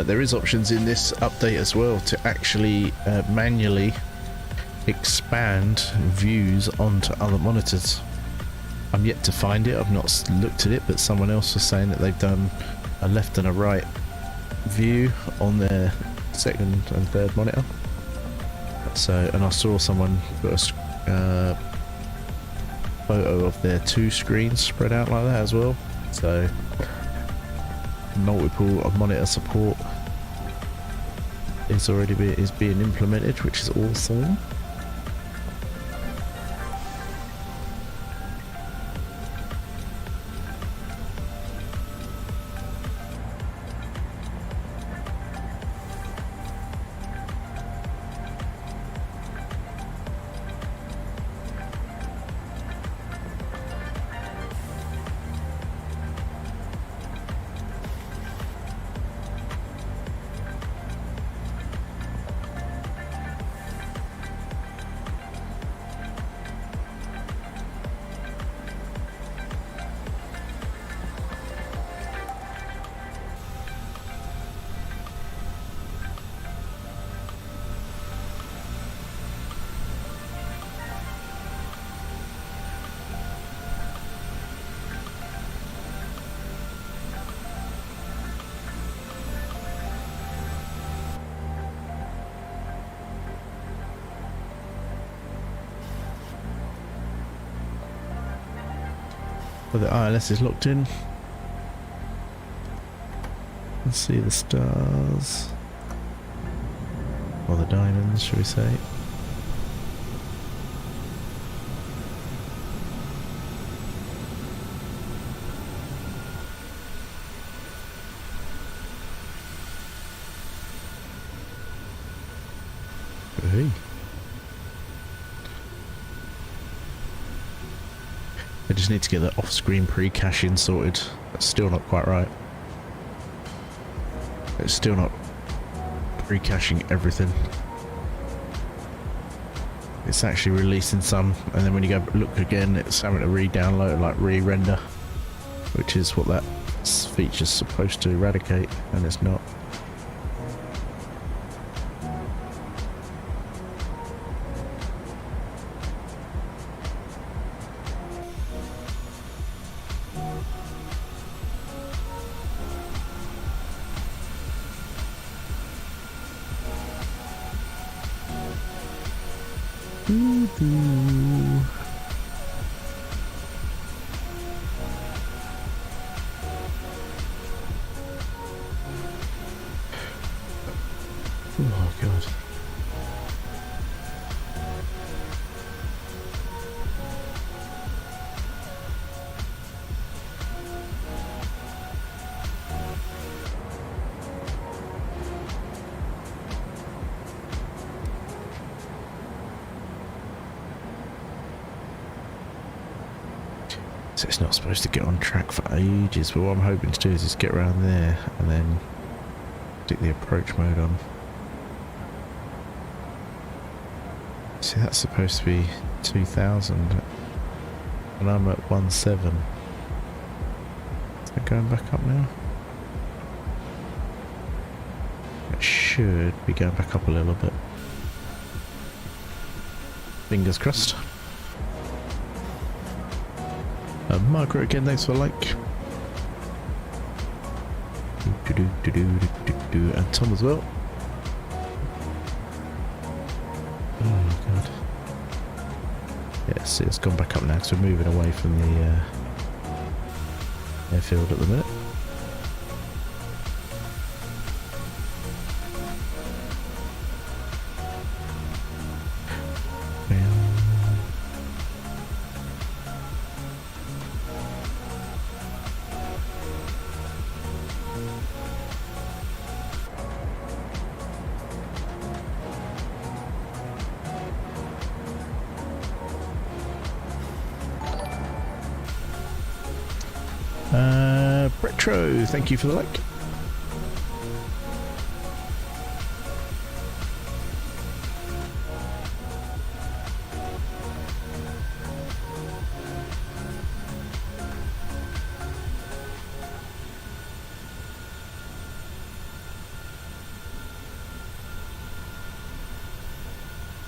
There is options in this update as well to actually manually expand views onto other monitors. I'm yet to find it, I've not looked at it, but someone else was saying that they've done a left and a right view on their second and third monitor. So, and I saw someone put a photo of their 2 screens spread out like that as well. So multiple monitor support is being implemented, which is awesome. But the ILS is locked in. Let's see the stars. Or the diamonds, should we say. Hey. I just need to get the off-screen pre-caching sorted. That's still not quite right. It's still not pre-caching everything. It's actually releasing some, and then when you go look again, it's having to re-download, like re-render, which is what that feature's supposed to eradicate, and it's not. Oh god. So it's not supposed to get on track for ages, but what I'm hoping to do is just get around there and then stick the approach mode on. See, that's supposed to be 2000 and I'm at 17. Is that going back up now? It should be going back up a little bit. Fingers crossed. Margaret again, thanks for the like. And Tom as well. Oh god. Yeah, see, it's gone back up now because we're moving away from the airfield at the minute. Retro, thank you for the like.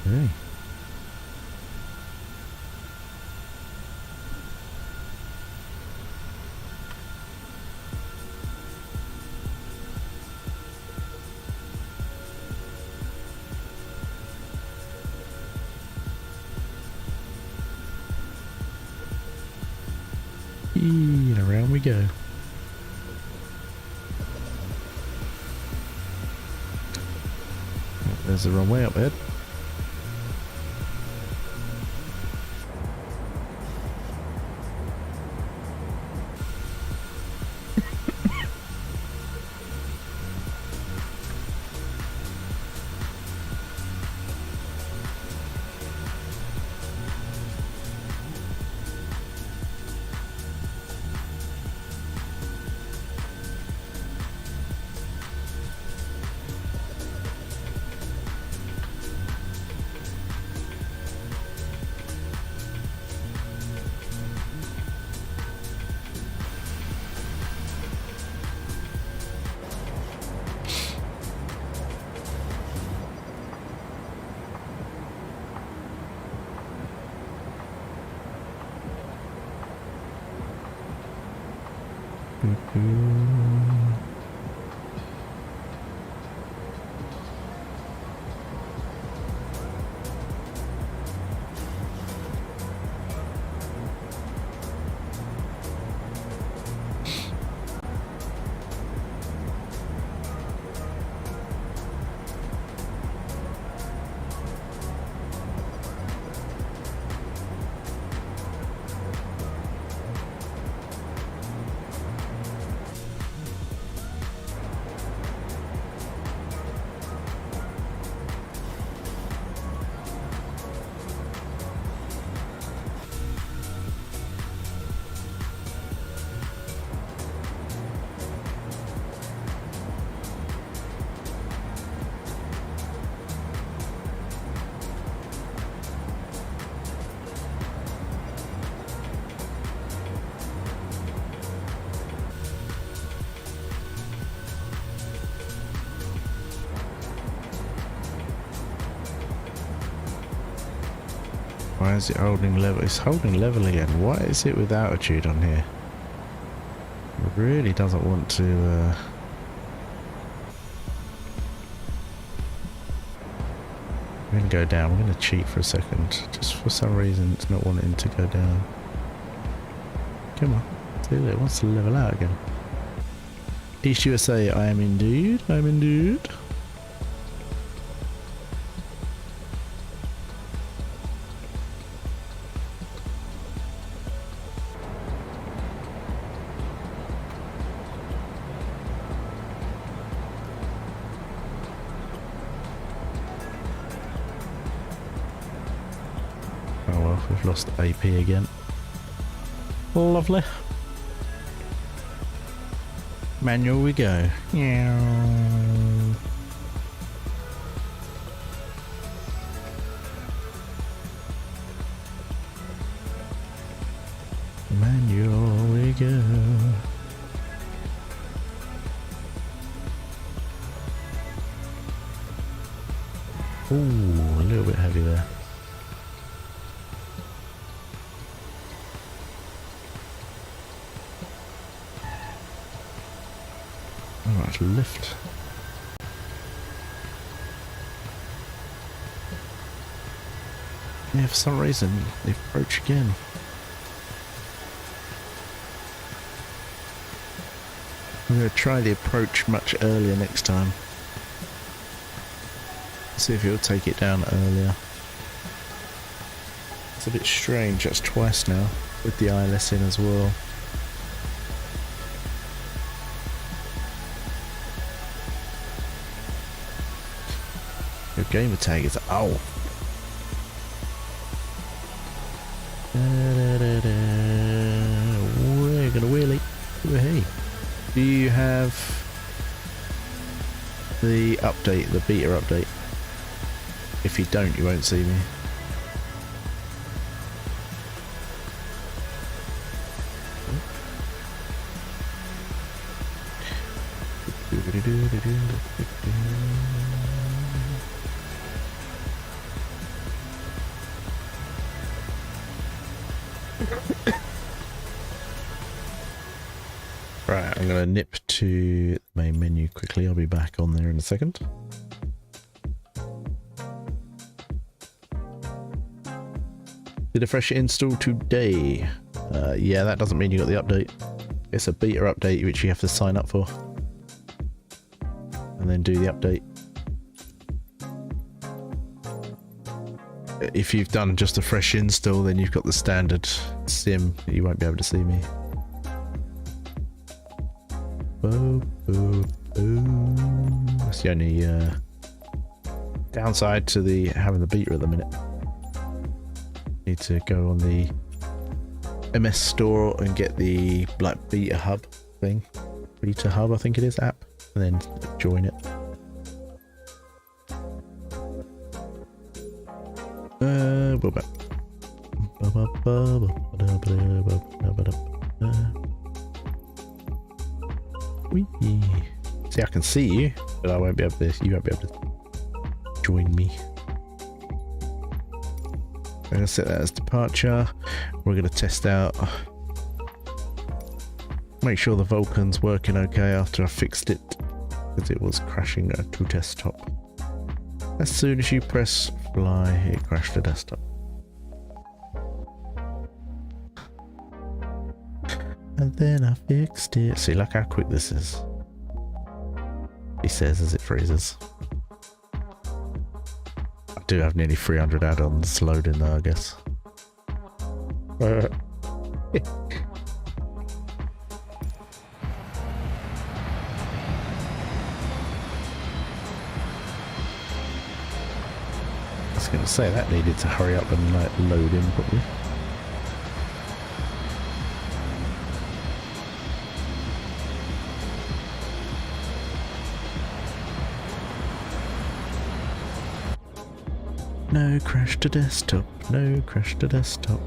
Hey. And around we go. There's the wrong way up there. Why is it holding level? It's holding level again. Why is it with altitude on here? It really doesn't want to... I'm going to go down. I'm going to cheat for a second. Just for some reason it's not wanting to go down. Come on. See, it wants to level out again. East USA, I am indeed. I'm indeed. Oh well, we've lost AP again. Lovely. Manual we go. Manual we go. Ooh, a little bit heavy there. Alright, lift. Yeah, for some reason, they approach again. I'm going to try the approach much earlier next time. See if it'll take it down earlier. It's a bit strange, that's twice now, with the ILS in as well. Your gamer tag is ow. We're gonna wheelie. Hey, do you have the update, the beta update? If you don't, you won't see me. Right, I'm going to nip to the main menu quickly. I'll be back on there in a second. Did a fresh install today. Yeah, that doesn't mean you got the update. It's a beta update which you have to sign up for. And then do the update. if you've done just a fresh install, then you've got the standard sim. You won't be able to see me. That's the only downside to the having the beta at the minute. Need to go on the MS store and get the like beta hub thing, beta hub I think it is app, and then join it. We're back. Whee. See, I can see you, but I won't be able to. You won't be able to join me. We're going to set that as departure. We're going to test out. Make sure the Vulcan's working okay after I fixed it, because it was crashing to desktop. As soon as you press fly, it crashed to desktop. And then I fixed it. See, look how quick this is. He says as it freezes. I do have nearly 300 add-ons loading though, I guess. I was going to say that needed to hurry up and like load in properly. No crash to desktop, no crash to desktop.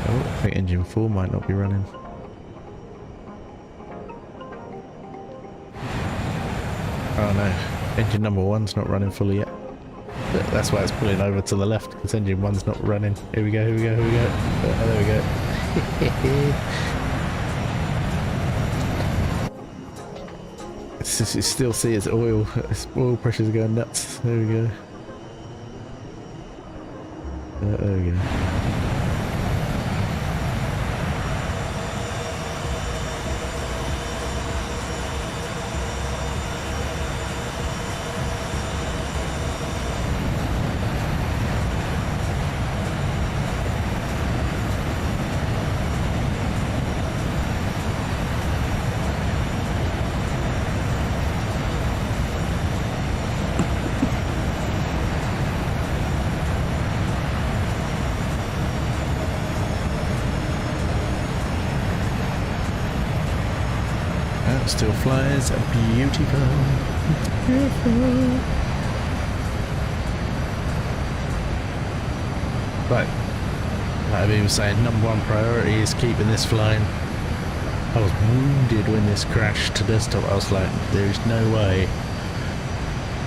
Oh, I think engine 4 might not be running. Oh no, engine number 1's not running fully yet. That's why it's pulling over to the left, because engine 1's not running. Here we go, here we go, here we go. Oh, there we go. You still see its oil pressures going nuts. There we go. There we go. Still flies beautiful. Right, like I was saying, number 1 priority is keeping this flying. I was wounded when this crashed to desktop. I was like, there's no way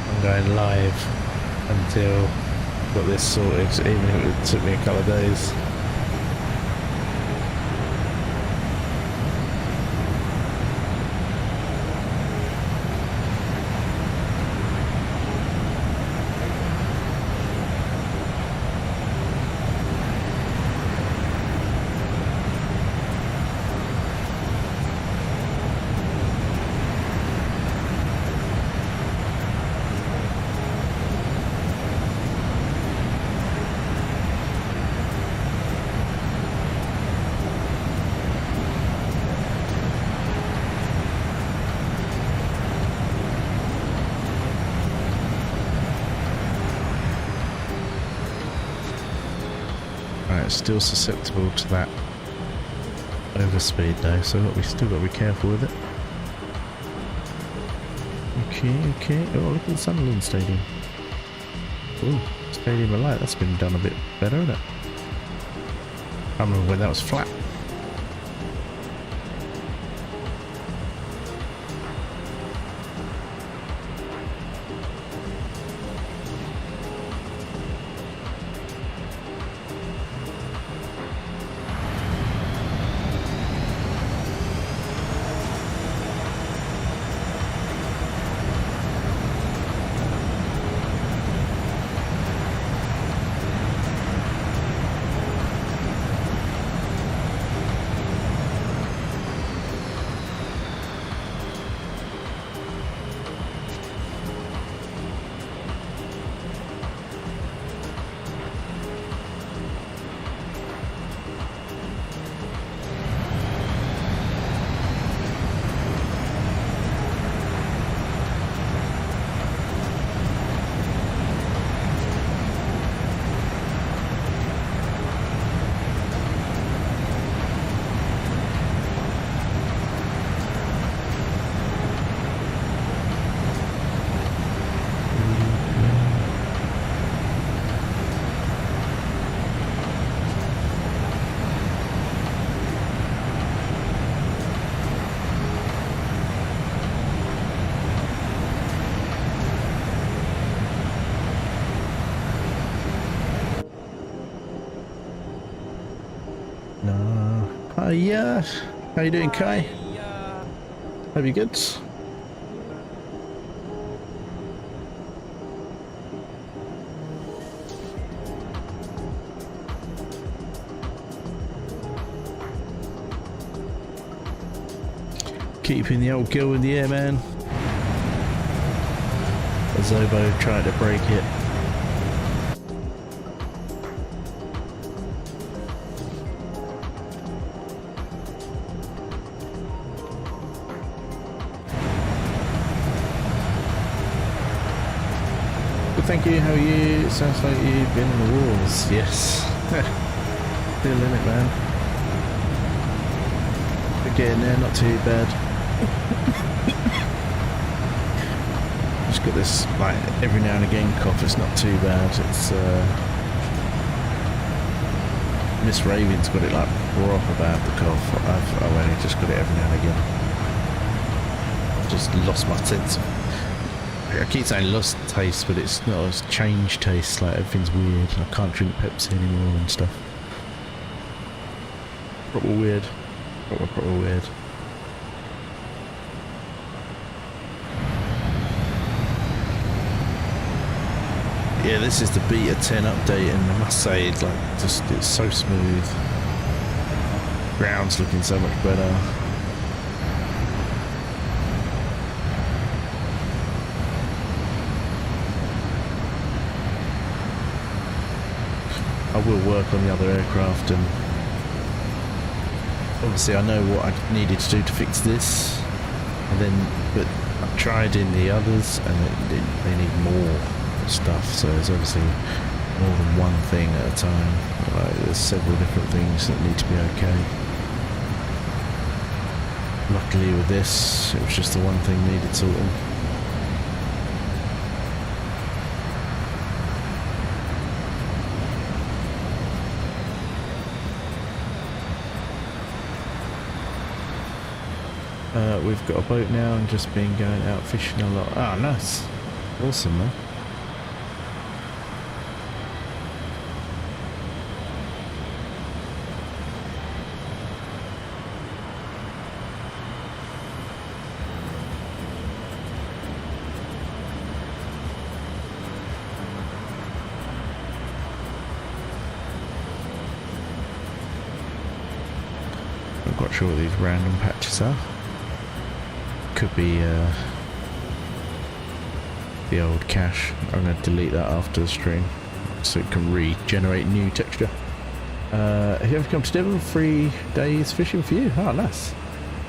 I'm going live until I got this sorted, even if it took me a couple of days. Still susceptible to that overspeed though, so we still got to be careful with it. Okay. Oh, look at the Sunderland Stadium. Oh, Stadium of Light. That's been done a bit better, isn't it? I remember when that was flat. Yeah. How you doing, Kai? Hope you're good. Keeping the old gill in the air, man. Zobo tried to break it. Good, thank you. How are you? It sounds like you've been in the wars. Yes. Still in it, man. We're getting there, not too bad. Just got this, like, every now and again cough. It's not too bad. It's Miss Raven's got it like proper bad, the cough. I've only just got it every now and again. Just lost my sense of, I keep saying lost taste, but it's not, it's changed taste. Like, everything's weird. I can't drink Pepsi anymore and stuff. Proper weird. Proper weird. Yeah, this is the Beta 10 update, and I must say, it's like, just, it's so smooth. Ground's looking so much better. I will work on the other aircraft, and obviously I know what I needed to do to fix this, and then, but I've tried in the others, and they need more stuff, so there's obviously more than one thing at a time. Like, there's several different things that need to be okay. Luckily with this, it was just the one thing needed sorting. We've got a boat now and just been going out fishing a lot. Ah, nice. Awesome, man. I'm not quite sure what these random patches are. Could be the old cache. I'm going to delete that after the stream so it can regenerate new texture. Have you ever come to Devon? 3 days fishing for you? Oh, nice.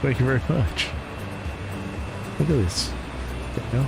Thank you very much. Look at this. What the hell?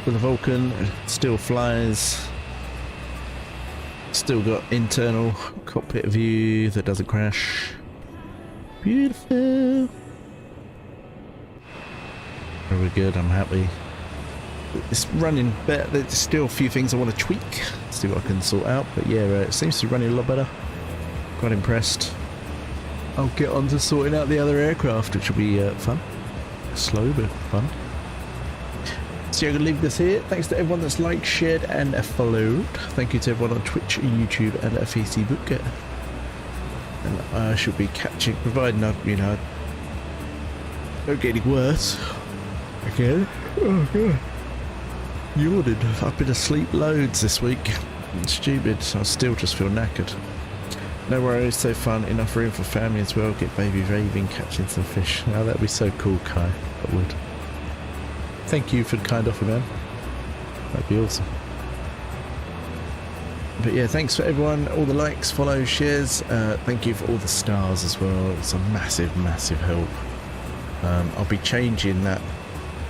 With the Vulcan, it still flies. Still got internal cockpit view that doesn't crash. Beautiful. Very good, I'm happy. It's running better. There's still a few things I want to tweak. See what I can sort out. But yeah, it seems to be running a lot better. Quite impressed. I'll get on to sorting out the other aircraft, which will be fun. Slow, but fun. So I'm going to leave this here. Thanks to everyone that's liked, shared and followed. Thank you to everyone on Twitch, YouTube and Facebook. And I should be catching, providing I, you know, don't get any worse. Okay. Oh god. Yawning. I've been asleep loads this week. It's stupid. I still just feel knackered. No worries, so fun. Enough room for family as well. Get baby Raven catching some fish. Oh, that'd be so cool, Kai. That would. Thank you for the kind offer, man. That'd be awesome. But yeah, thanks for everyone. All the likes, follows, shares. Thank you for all the stars as well. It's a massive, massive help. I'll be changing that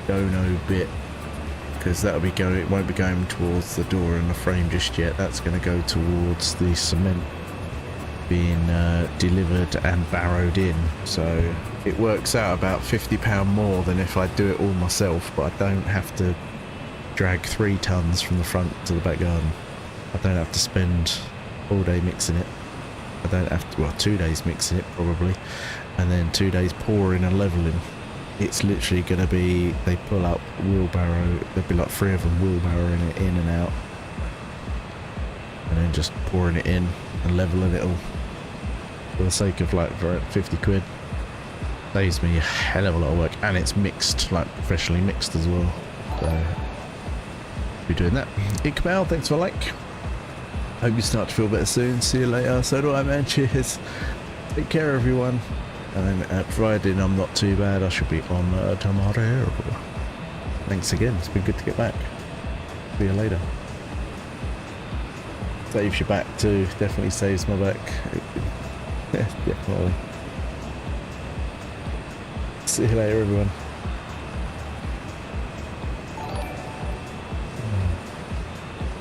dono bit because that'll be going. It won't be going towards the door and the frame just yet. That's going to go towards the cement being delivered and barrowed in, so it works out about £50 more than if I do it all myself, but I don't have to drag 3 tons from the front to the back garden. I don't have to spend all day mixing it. I don't have to, well, 2 days mixing it probably, and then 2 days pouring and leveling. It's literally going to be, they pull up wheelbarrow, there'll be like 3 of them wheelbarrowing it in and out, and then just pouring it in and leveling it all for the sake of like 50 quid. Saves me a hell of a lot of work, and it's mixed, like professionally mixed as well, so be doing that. Iqbal, thanks for like. Hope you start to feel better soon. See you later. So do I, man. Cheers. Take care, everyone. And providing I'm not too bad, I should be on tomorrow. Thanks again. It's been good to get back. See you later. Saves your back too. Definitely saves my back. Yeah, definitely. See you later, everyone.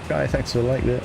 Guy, thanks for liking it.